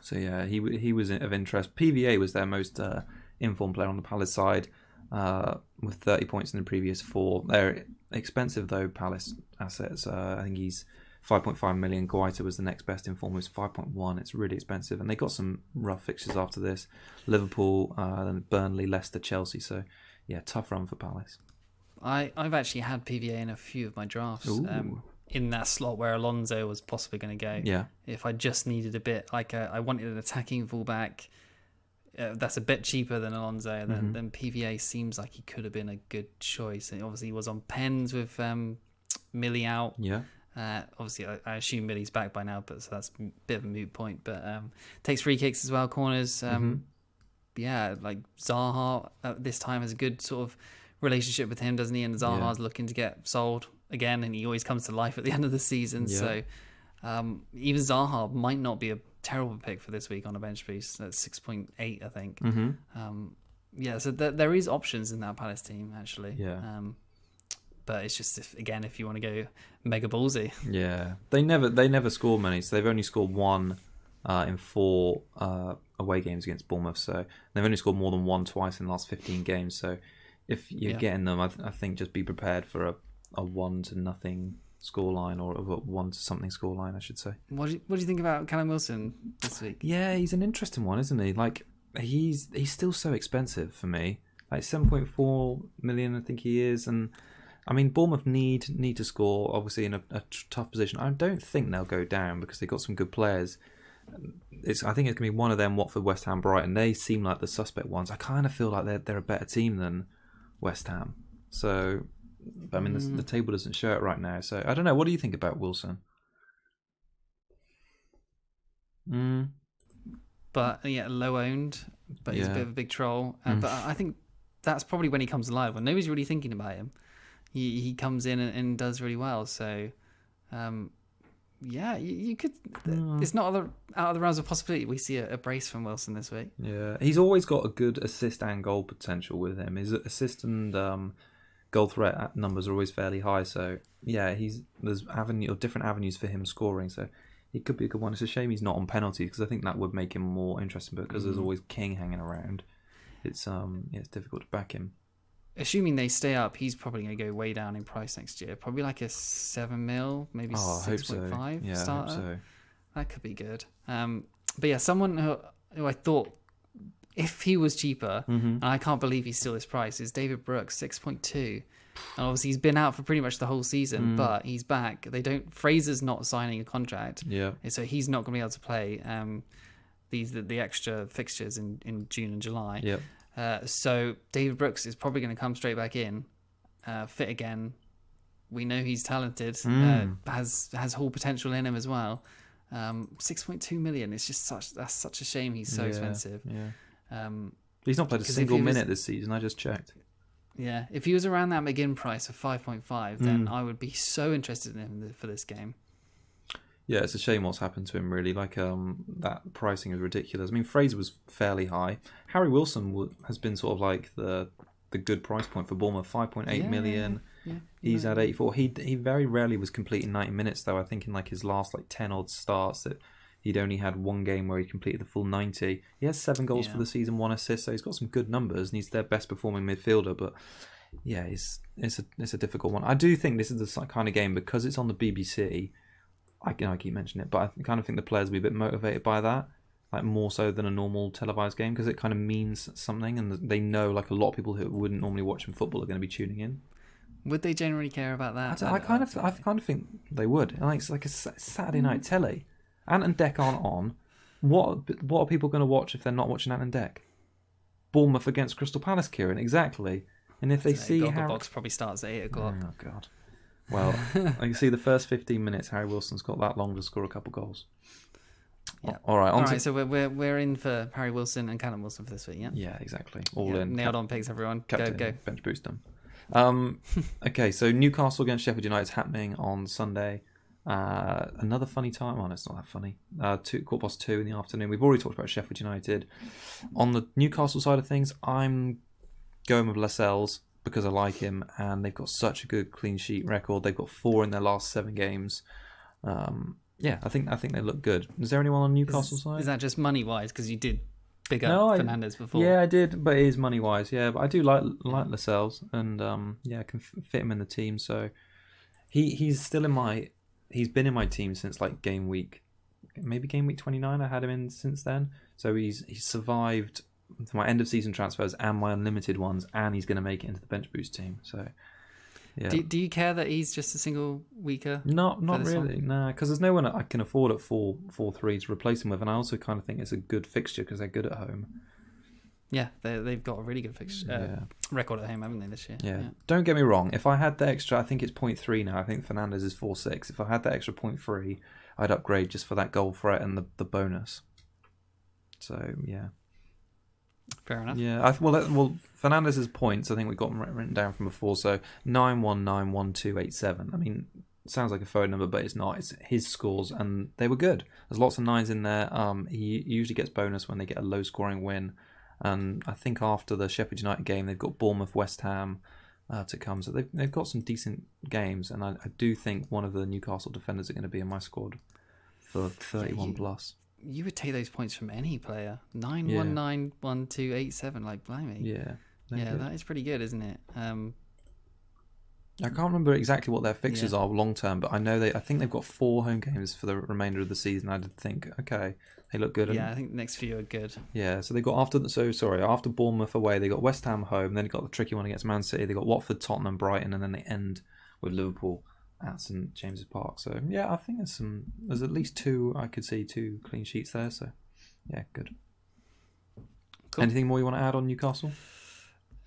So yeah, he was of interest. PVA was their most informed player on the Palace side, with 30 points in the previous 4. They're expensive though, Palace assets. I think he's 5.5 million. Guaita was the next best informed, was 5.1. It's really expensive, and they got some rough fixtures after this: Liverpool, then Burnley, Leicester, Chelsea. So yeah, tough run for Palace. I've actually had PVA in a few of my drafts in that slot where Alonso was possibly going to go. Yeah. If I just needed a bit, I wanted an attacking fullback that's a bit cheaper than Alonso, then PVA seems like he could have been a good choice. And obviously he was on pens with Millie out. Yeah. Obviously, I assume Millie's back by now, but so that's a bit of a moot point. But takes free kicks as well, corners. Like Zaha this time has a good sort of relationship with him, doesn't he? And Zaha's looking to get sold again, and he always comes to life at the end of the season. Yeah. So even Zaha might not be a terrible pick for this week on a bench boost. That's 6.8, I think. So there is options in that Palace team actually. Yeah. But it's just if you want to go mega ballsy. Yeah, they never score many, so they've only scored 1 in 4 away games against Bournemouth. So they've only scored more than 1 twice in the last 15 games. So if you're getting them, I think just be prepared for a 1-0 scoreline, or a 1-something scoreline, I should say. What do you think about Callum Wilson this week? Yeah, he's an interesting one, isn't he? Like, he's still so expensive for me. Like 7.4 million, I think he is, and I mean Bournemouth need to score, obviously in a tough position. I don't think they'll go down because they've got some good players. I think it's gonna be one of them. Watford, West Ham, Brighton. They seem like the suspect ones. I kind of feel like they're a better team than West Ham. So, I mean, the table doesn't show it right now. So I don't know. What do you think about Wilson? But yeah, low owned, but he's a bit of a big troll. But I think that's probably when he comes alive. When nobody's really thinking about him, he comes in and does really well. So, yeah, you could. It's not out of the realms of possibility. We see a brace from Wilson this week. Yeah, he's always got a good assist and goal potential with him. His assist and goal threat numbers are always fairly high. So yeah, there's different avenues for him scoring. So he could be a good one. It's a shame he's not on penalties because I think that would make him more interesting. But because there's always King hanging around, it's difficult to back him. Assuming they stay up, he's probably going to go way down in price next year. Probably like a 7 mil, maybe 6.5 yeah, starter. I hope so. That could be good. But yeah, someone who I thought, if he was cheaper, and I can't believe he's still this price, is David Brooks, 6.2. And obviously he's been out for pretty much the whole season, but he's back. Fraser's not signing a contract, so he's not going to be able to play the extra fixtures in June and July. Yeah. So David Brooks is probably going to come straight back in, fit again. We know he's talented, has whole potential in him as well. 6.2 million. It's just such a shame he's so expensive. Yeah. He's not played a single minute this season. I just checked. Yeah, if he was around that McGinn price of 5.5, then I would be so interested in him for this game. Yeah, it's a shame what's happened to him, really. Like, that pricing is ridiculous. I mean, Fraser was fairly high. Harry Wilson has been sort of like the good price point for Bournemouth, 5.8 million. Yeah, He's at 84. He very rarely was completing 90 minutes, though. I think in like his last 10 odd starts that he'd only had one game where he completed the full 90. He has 7 goals for the season, 1 assist, so he's got some good numbers, and he's their best performing midfielder. But yeah, it's a difficult one. I do think this is the kind of game, because it's on the BBC. I keep mentioning it, but I kind of think the players will be a bit motivated by that, like more so than a normal televised game, because it kind of means something, and they know like a lot of people who wouldn't normally watch football are going to be tuning in. Would they generally care about that? I kind of think they would. Like, it's like a Saturday night telly. Ant and Dec aren't on. What are people going to watch if they're not watching Ant and Dec? Bournemouth against Crystal Palace, Kieran, exactly. And if they see Gogglebox Box probably starts at 8 o'clock. Oh God. Well, I can see the first 15 minutes. Harry Wilson's got that long to score a couple goals. Yeah. All right. So we're in for Harry Wilson and Callum Wilson for this week. Yeah. Yeah, exactly. All in. Nailed on picks, everyone. Captain, go. Bench boost them. Okay, so Newcastle against Sheffield United is happening on Sunday. Another funny time. Oh, no, it's not that funny. 2:15 in the afternoon. We've already talked about Sheffield United. On the Newcastle side of things, I'm going with Lascelles because I like him, and they've got such a good clean sheet record. They've got 4 in their last 7 games. Yeah, I think they look good. Is there anyone on Newcastle side? Is that just money wise? Because you did big up Fernandes before. Yeah, I did, but it is money wise. Yeah, but I do like Lascelles, and I can fit him in the team. So he's still in my. He's been in my team since like game week 29. I had him in since then. So he's survived my end of season transfers and my unlimited ones, and he's going to make it into the bench boost team. So yeah. Do you care that he's just a single weaker? Not really, no, because there's no one I can afford at 4-3 to replace him with, and I also kind of think it's a good fixture because they're good at home. Yeah, they've got a really good record at home, haven't they, this year? Yeah. Don't get me wrong. If I had the extra, I think it's 0.3 now. I think Fernandes is 4.6. If I had that extra 0.3, I'd upgrade just for that goal threat and the bonus. So yeah. Fair enough. Yeah. Well, Fernandez's points, I think we got them written down from before. So 9191287. I mean, it sounds like a phone number, but it's not. It's his scores, and they were good. There's lots of 9s in there. He usually gets bonus when they get a low-scoring win. And I think after the Sheffield United game, they've got Bournemouth, West Ham to come. So they've got some decent games, and I do think one of the Newcastle defenders are going to be in my squad for 31 plus. you would take those points from any player. 9191287, like blimey. Yeah. Yeah, that is pretty good, isn't it? I can't remember exactly what their fixtures are long term, but I know I think they've got 4 home games for the remainder of the season. I did think, okay, they look good. Yeah, I think the next few are good. Yeah, so they got after Bournemouth away, they got West Ham home, then they got the tricky one against Man City. They got Watford, Tottenham, Brighton, and then they end with Liverpool at St James's Park. So yeah, I think there's at least 2 I could see 2 clean sheets there. So yeah, good. Cool. Anything more you want to add on Newcastle?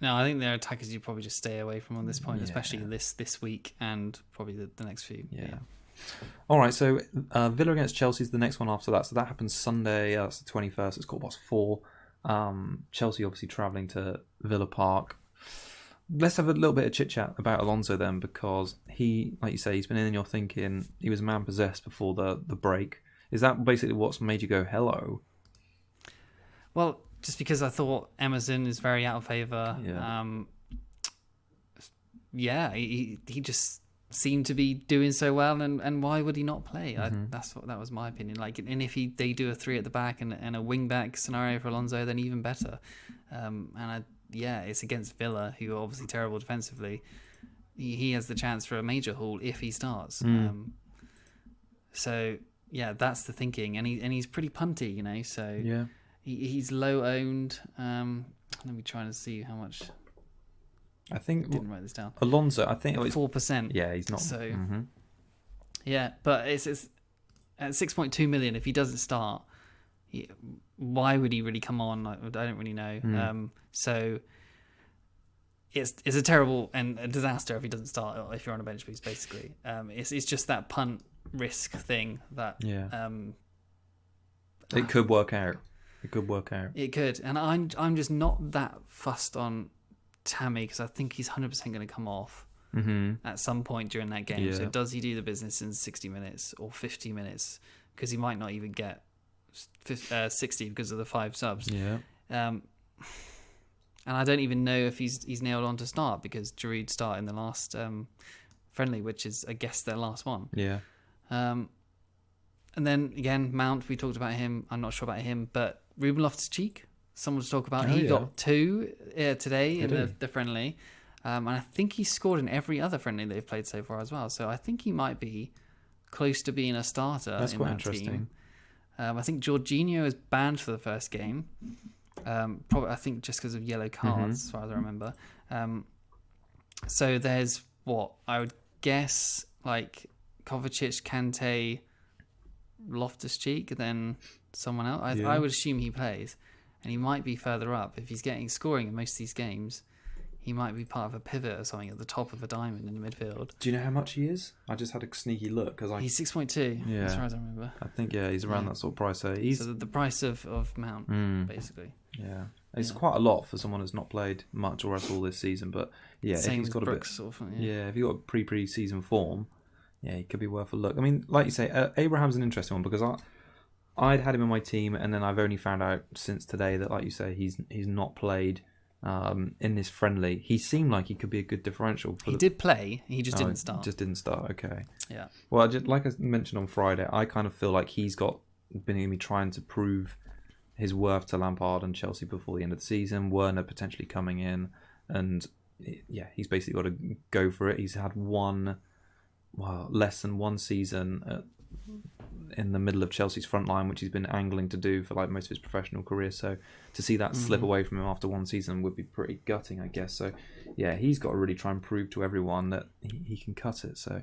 No, I think they're attackers you probably just stay away from on this point, especially this week and probably the next few. Yeah. All right, so Villa against Chelsea is the next one after that. So that happens Sunday. That's the 21st. It's 4:15. Chelsea obviously travelling to Villa Park. Let's have a little bit of chit-chat about Alonso then, because he, like you say, he's been in your thinking. He was man-possessed before the break. Is that basically what's made you go, hello? Well, just because I thought Emerson is very out of favour. Yeah. He just seemed to be doing so well, and why would he not play? That was my opinion. Like, and if they do a 3 at the back and a wing back scenario for Alonso, then even better. It's against Villa, who are obviously terrible defensively. He has the chance for a major haul if he starts. So yeah, that's the thinking, and he's pretty punty, you know. So yeah. He's low owned. Let me try and see how much. I think I didn't write this down. Alonso, I think 4%. Yeah, he's not. So yeah, but it's at 6.2 million. If he doesn't start, why would he really come on? I don't really know. So it's a terrible and a disaster if he doesn't start. If you're on a bench boost, basically, it's just that punt risk thing that it could work out. It could work out. It could, and I'm just not that fussed on Tammy because I think he's 100% going to come off at some point during that game. So does he do the business in 60 minutes or 50 minutes? Because he might not even get 60 because of the 5 subs. Yeah. And I don't even know if he's nailed on to start because Giroud started in the last friendly, which is I guess their last one. Yeah. And then again, Mount, we talked about him. I'm not sure about him, but Ruben Loftus-Cheek, someone to talk about. He got 2 today in the friendly. And I think he scored in every other friendly they've played so far as well. So I think he might be close to being a starter in quite that interesting. team. I think Jorginho is banned for the first game. Probably, I think just because of yellow cards, as far as I remember. So there's what I would guess like Kovacic, Kante, Loftus-Cheek, then someone else. I would assume he plays, and he might be further up if he's getting scoring in most of these games. He might be part of a pivot or something at the top of a diamond in the midfield. Do you know how much he is? I just had a sneaky look because he's 6.2. As far as I remember. I think he's around that sort of price. So the price of Mount basically. Yeah, it's quite a lot for someone who's not played much or at all this season. But if he's got Brooks, a bit, sort of, if you got a pre-season form, he could be worth a look. I mean, like you say, Abraham's an interesting one because I'd had him in my team, and then I've only found out since today that, like you say, he's not played in this friendly. He seemed like he could be a good differential. He did play. He just didn't start. Just didn't start. Okay. Yeah. Well, like I mentioned on Friday, I kind of feel like he's been going to be trying to prove his worth to Lampard and Chelsea before the end of the season. Werner potentially coming in, and he's basically got to go for it. He's had less than one season in the middle of Chelsea's front line, which he's been angling to do for like most of his professional career. So to see that slip away from him after one season would be pretty gutting, I guess. So he's got to really try and prove to everyone that he can cut it. So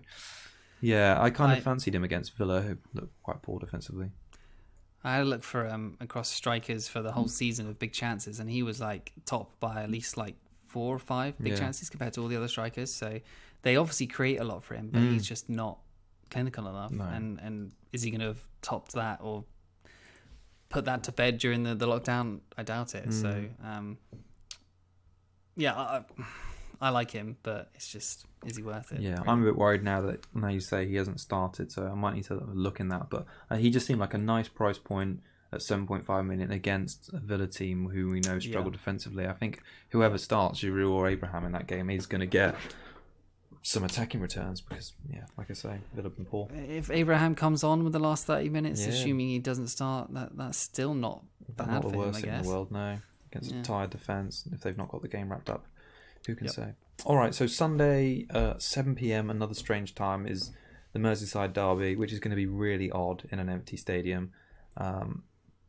I kind of fancied him against Villa, who looked quite poor defensively. I had a look for across strikers for the whole season of big chances, and he was like top by at least like 4 or 5 big chances compared to all the other strikers. So they obviously create a lot for him, but he's just not clinical enough. No. And is he going to have topped that or put that to bed during the lockdown? I doubt it. So I like him, but it's just, is he worth it? Yeah, really? I'm a bit worried now you say he hasn't started, so I might need to look in that. But he just seemed like a nice price point at 7.5 million against a Villa team who we know struggle defensively. I think whoever starts, Giroud or Abraham in that game, is going to get some attacking returns because, like I say, Villa have been poor. If Abraham comes on with the last 30 minutes, Yeah. assuming he doesn't start, that's still not bad Not for the him, worst I thing in guess. the world, no. Against a tired defence, if they've not got the game wrapped up, who can Yep. say? All right, so Sunday, 7 p.m, another strange time, is the Merseyside derby, which is going to be really odd in an empty stadium.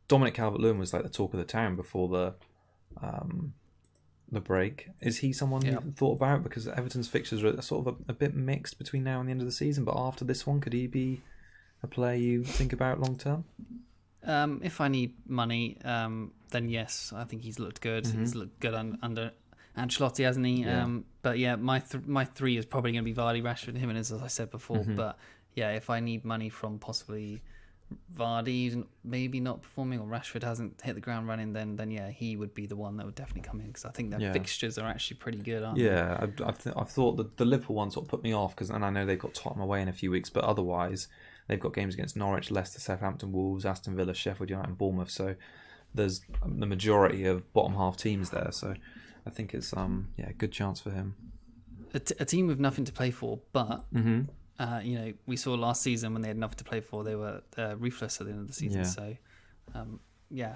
Dominic Calvert-Lewin was like the talk of the town before the break. Is he someone you've thought about? Because Everton's fixtures are sort of a bit mixed between now and the end of the season, but after this one, could he be a player you think about long term? If I need money, then yes, I think he's looked good. He's looked good under Ancelotti, hasn't he? Yeah. But yeah, my three is probably going to be Vardy, Rashford, Jimenez, as I said before. But yeah, if I need money from possibly Vardy, who's maybe not performing, or Rashford hasn't hit the ground running, then yeah, he would be the one that would definitely come in, because I think their fixtures are actually pretty good, aren't they? Yeah, I've thought that the Liverpool one sort of put me off, and I know they've got Tottenham away in a few weeks, but otherwise they've got games against Norwich, Leicester, Southampton, Wolves, Aston Villa, Sheffield United and Bournemouth, so there's the majority of bottom half teams there, so I think it's a good chance for him. A team with nothing to play for, but we saw last season when they had nothing to play for, they were ruthless at the end of the season. So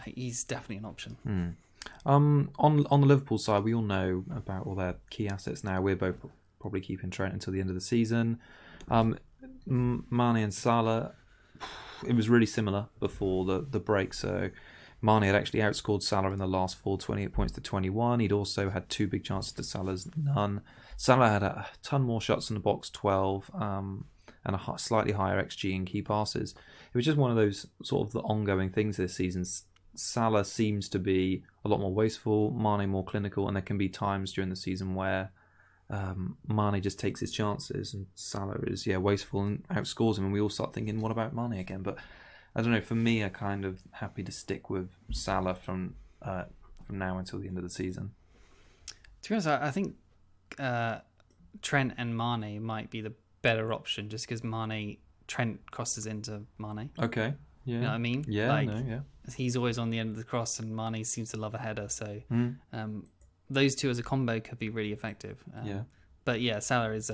he's definitely an option. On the Liverpool side, we all know about all their key assets now. We're both probably keeping Trent until the end of the season. Mane and Salah, it was really similar before the break. So Mane had actually outscored Salah in the last 4, 28 points to 21. He'd also had 2 big chances to Salah's none. Salah had a ton more shots in the box, 12, and a slightly higher XG in key passes. It was just one of those sort of the ongoing things this season. Salah seems to be a lot more wasteful, Mane more clinical, and there can be times during the season where Mane just takes his chances and Salah is wasteful and outscores him, and we all start thinking, what about Mane again? But I don't know, for me, I'm kind of happy to stick with Salah from now until the end of the season. To be honest, I think Trent and Mane might be the better option, just because Trent crosses into Mane. Okay. Yeah. You know what I mean? Yeah, He's always on the end of the cross, and Mane seems to love a header, so those two as a combo could be really effective. But yeah, Salah is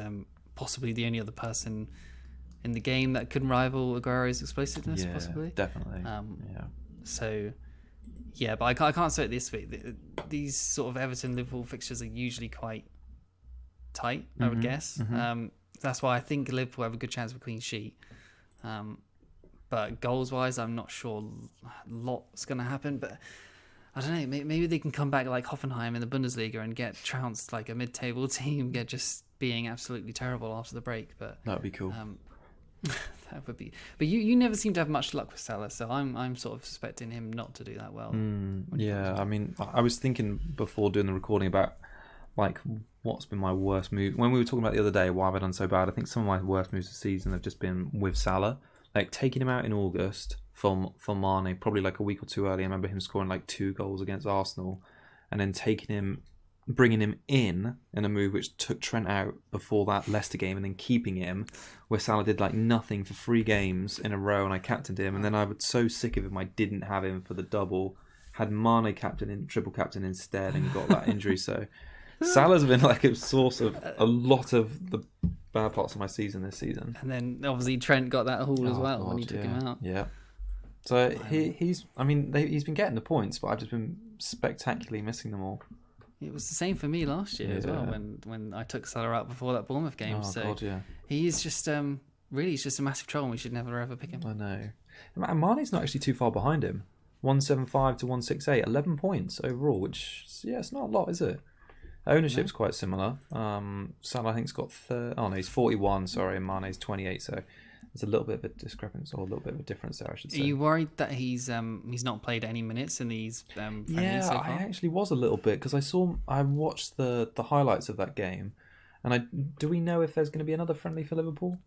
possibly the only other person in the game that could rival Aguero's explosiveness, possibly. Definitely. So, yeah, but I can't say it this week. These sort of Everton-Liverpool fixtures are usually quite tight, I would guess. That's why I think Liverpool have a good chance of a clean sheet. But goals-wise, I'm not sure a lot's going to happen. But I don't know, maybe they can come back like Hoffenheim in the Bundesliga and get trounced like a mid-table team, get just being absolutely terrible after the break. But that would be cool. That would be. But you never seem to have much luck with Salah, so I'm sort of suspecting him not to do that well. I mean, I was thinking before doing the recording about like what's been my worst move. When we were talking about the other day, why have I done so bad? I think some of my worst moves this season have just been with Salah. Like taking him out in August for Mane, probably like a week or two early. I remember him scoring like 2 goals against Arsenal, and then bringing him in a move which took Trent out before that Leicester game, and then keeping him, where Salah did like nothing for 3 games in a row, and I captained him, and then I was so sick of him I didn't have him for the double, had Mane triple captain instead, and got that injury. So Salah's been like a source of a lot of the bad parts of my season this season. And then obviously Trent got that haul as well when he took him out. Yeah. So he's been getting the points, but I've just been spectacularly missing them all. It was the same for me last year as well when I took Salah out before that Bournemouth game. He's just he's just a massive troll, and we should never ever pick him. I know. And Mane's not actually too far behind him. 175 to 168, 11 points overall, which it's not a lot, is it? Ownership's quite similar. Salah I think's got he's 41, sorry, and Mane's 28, so there's a little bit of a discrepancy, or a little bit of a difference there, I should say. Are you worried that he's not played any minutes in these friendlies so far? I actually was a little bit, because I watched the highlights of that game, and do we know if there's going to be another friendly for Liverpool?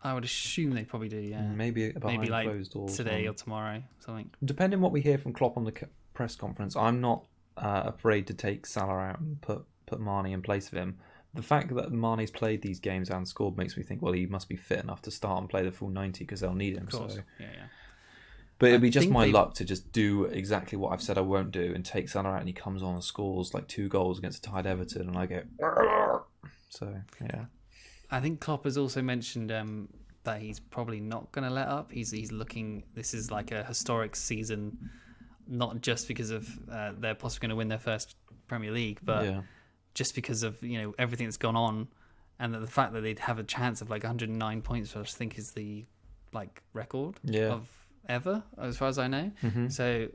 I would assume they probably do, yeah. Maybe behind like closed doors. Today or tomorrow, something. Depending what we hear from Klopp on the press conference, I'm not afraid to take Salah out and put Mane in place of him. The fact that Mane's played these games and scored makes me think, well, he must be fit enough to start and play the full 90 because they'll need him. Of course. So. Yeah. But it'd be just my luck to just do exactly what I've said I won't do and take Salah out, and he comes on and scores like 2 goals against a tied Everton, and I go, so yeah. I think Klopp has also mentioned that he's probably not going to let up. He's looking. This is like a historic season, not just because of they're possibly going to win their first Premier League, but just because of everything that's gone on, and that the fact that they'd have a chance of like 109 points, which I think is the record of ever, as far as I know. Mm-hmm. So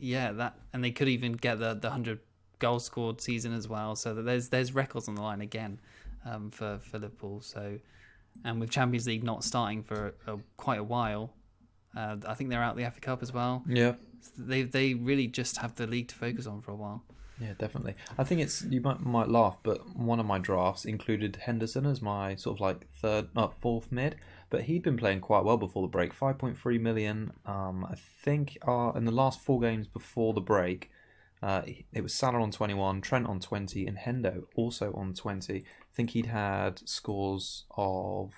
that, and they could even get the 100 goals scored season as well. So that there's records on the line again for Liverpool. So, and with Champions League not starting for quite a while, I think they're out the FA Cup as well. Yeah, they really just have the league to focus on for a while. Yeah, definitely. I think you might laugh, but one of my drafts included Henderson as my sort of like fourth mid, but he'd been playing quite well before the break. 5.3 million. I think in the last 4 games before the break, it was Salah on 21, Trent on 20, and Hendo also on 20. I think he'd had scores of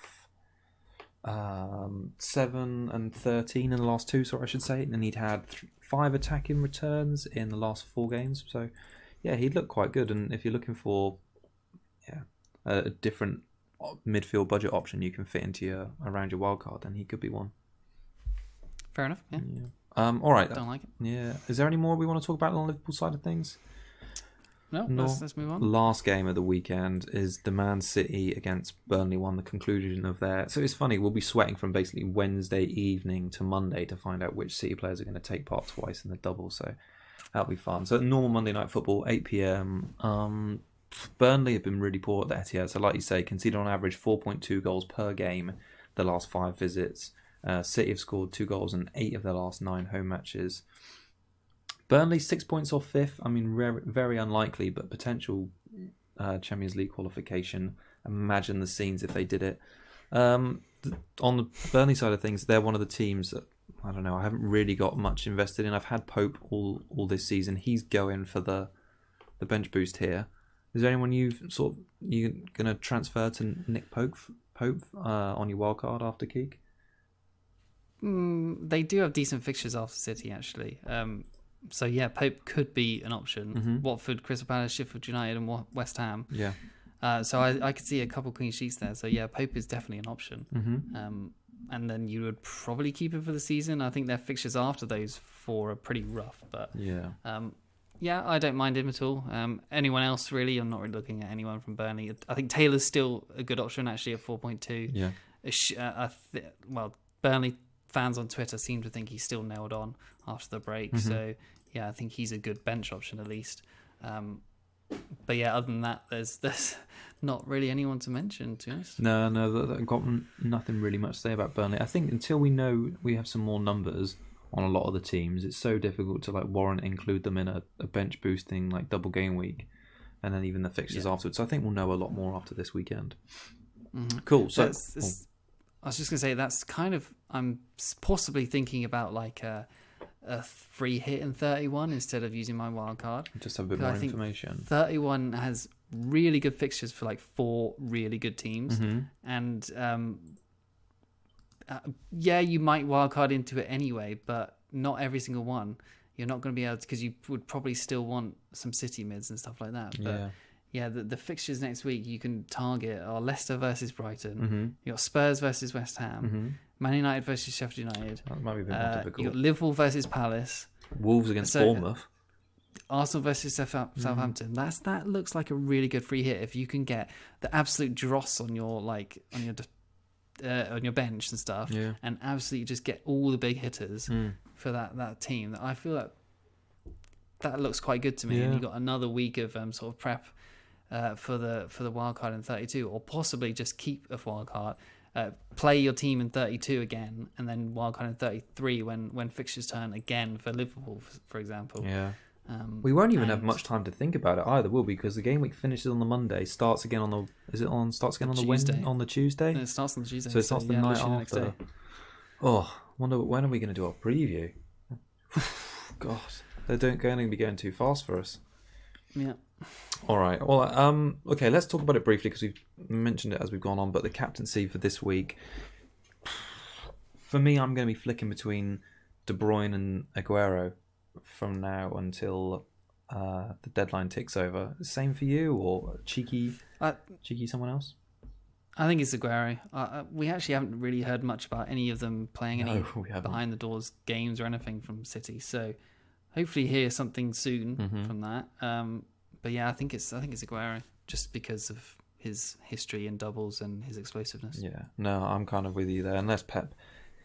7 and 13 in the last 2, so I should say, and he'd had 5 attacking returns in the last 4 games. So, yeah, he'd look quite good. And if you're looking for a different midfield budget option you can fit into around your wildcard, then he could be one. Fair enough. Yeah. All right. Don't like it. Yeah. Is there any more we want to talk about on the Liverpool side of things? No. Let's move on. Last game of the weekend is the Man City against Burnley one. The conclusion of their. So it's funny. We'll be sweating from basically Wednesday evening to Monday to find out which City players are going to take part twice in the double. So that'll be fun. So normal Monday night football, 8 p.m. Burnley have been really poor at the Etihad. So like you say, conceded on average 4.2 goals per game the last 5 visits. City have scored 2 goals in 8 of their last 9 home matches. Burnley 6 points off 5th. I mean, very unlikely, but potential Champions League qualification. Imagine the scenes if they did it. On the Burnley side of things, they're one of the teams that I don't know. I haven't really got much invested in. I've had Pope all this season. He's going for the bench boost here. Is there anyone you're going to transfer to Nick Pope on your wildcard after Keek? They do have decent fixtures after City, actually. So yeah, Pope could be an option. Mm-hmm. Watford, Crystal Palace, Sheffield United, and West Ham. Yeah. So I could see a couple clean sheets there. So yeah, Pope is definitely an option. Mm-hmm. And then you would probably keep him for the season. I think their fixtures after those 4 are pretty rough, but yeah, I don't mind him at all. Anyone else really? I'm not really looking at anyone from Burnley. I think Taylor's still a good option actually at 4.2. Yeah. Well, Burnley fans on Twitter seem to think he's still nailed on after the break. Mm-hmm. So yeah, I think he's a good bench option at least. But yeah, other than that, there's not really anyone to mention, to be honest. No, I've got nothing really much to say about Burnley. I think until we know we have some more numbers on a lot of the teams, it's so difficult to include them in a bench boosting like double game week, and then even the fixtures afterwards. So I think we'll know a lot more after this weekend. Mm-hmm. Cool. So I was just going to say that's kind of, I'm possibly thinking about like a free hit in 31 instead of using my wild card. Just have a bit more information. 31 has really good fixtures for like 4 really good teams. Mm-hmm. And you might wild card into it anyway, but not every single one. You're not going to be able to, because you would probably still want some City mids and stuff like that. But the fixtures next week you can target are Leicester versus Brighton. Mm-hmm. You got Spurs versus West Ham. Mm-hmm. Man United versus Sheffield United. That might be a bit more difficult. You got Liverpool versus Palace. Wolves against Bournemouth. Arsenal versus Southampton. That looks like a really good free hit if you can get the absolute dross on your bench and stuff, and absolutely just get all the big hitters for that team. I feel that looks quite good to me. And you got another week of sort of prep for the wild card in 32, or possibly just keep a wild card. Play your team in 32 again, and then wildcard in 33 when fixtures turn again for Liverpool, for example. Yeah. We won't even have much time to think about it either, will we? Because the game week finishes on the Monday, starts again on the Wednesday, on the Tuesday. No, it starts on the Tuesday. So it starts the night after. Wonder when are we going to do our preview? God, they're going to be going too fast for us. Yeah. All right. Well, okay. Let's talk about it briefly because we've mentioned it as we've gone on. But the captaincy for this week, for me, I'm going to be flicking between De Bruyne and Aguero from now until the deadline ticks over. Same for you, or cheeky someone else? I think it's Aguero. We actually haven't really heard much about any of them playing any we haven't. behind the doors games or anything from City. So hopefully hear something soon from that. But yeah, I think it's Aguero just because of his history in doubles and his explosiveness. Yeah, no, I'm kind of with you there. Unless Pep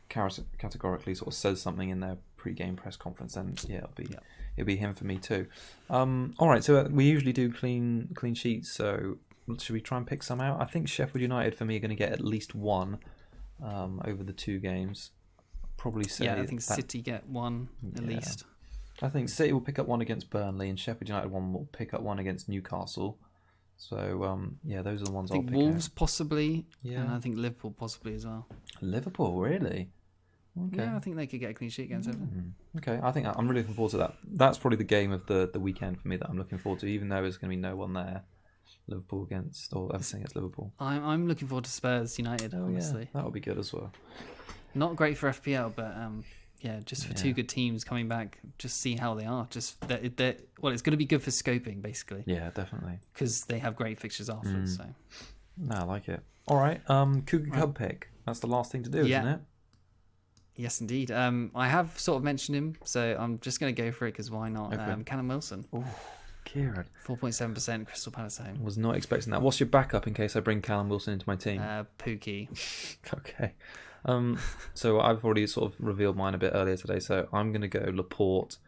categorically sort of says something in their pre-game press conference, then yeah, it'll be him for me too. All right, so we usually do clean sheets. So should we try and pick some out? I think Sheffield United for me are going to get at least one over the 2 games. Probably say I think City get one at least. I think City will pick up one against Burnley, and Sheffield United will pick up one against Newcastle. So those are the ones I'll pick out. Wolves possibly, and I think Liverpool possibly as well. Liverpool, really? Okay. Yeah, I think they could get a clean sheet against Everton. Okay, I think I'm really looking forward to that. That's probably the game of the weekend for me that I'm looking forward to, even though there's going to be no one there. Liverpool or Everton against Liverpool. I'm looking forward to Spurs United, honestly. That would be good as well. Not great for FPL, but just for 2 good teams coming back, just see how they are. Just it's going to be good for scoping, basically. Yeah, definitely. Because they have great fixtures afterwards. So. No, I like it. All right, Cougar Cub pick. That's the last thing to do, isn't it? Yes, indeed. I have sort of mentioned him, so I'm just going to go for it because why not? Okay. Callum Wilson. Oh, Kieran. 4.7% Crystal Palace home. Was not expecting that. What's your backup in case I bring Callum Wilson into my team? Pookie. Okay. So I've already sort of revealed mine a bit earlier today, so I'm going to go Laporte.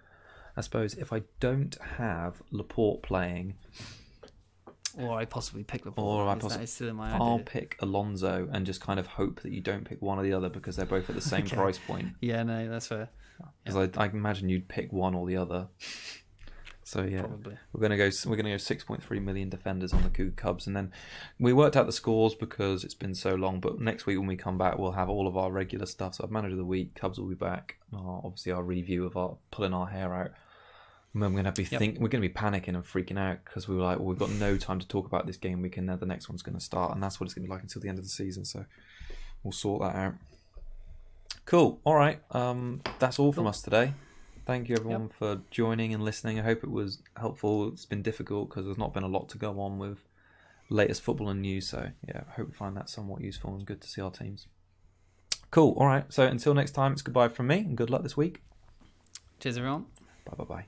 I suppose if I don't have Laporte playing... Or I possibly pick Laporte. That is still in my idea. I'll pick Alonso and just kind of hope that you don't pick one or the other because they're both at the same price point. Yeah, no, that's fair. Because I imagine you'd pick one or the other. So yeah, probably. we're gonna go 6.3 million defenders on the Cougar Cubs, and then we worked out the scores because it's been so long. But next week when we come back, we'll have all of our regular stuff. So I've manager of the week, Cubs will be back. Obviously our review of our pulling our hair out. And then we're gonna be panicking and freaking out because we were like, well, we've got no time to talk about this game week, and then the next one's gonna start, and that's what it's gonna be like until the end of the season. So we'll sort that out. Cool. All right. That's all from us today. Thank you everyone for joining and listening. I hope it was helpful. It's been difficult because there's not been a lot to go on with latest football and news. So yeah, I hope you find that somewhat useful and good to see our teams. Cool. All right. So until next time, it's goodbye from me and good luck this week. Cheers everyone. Bye.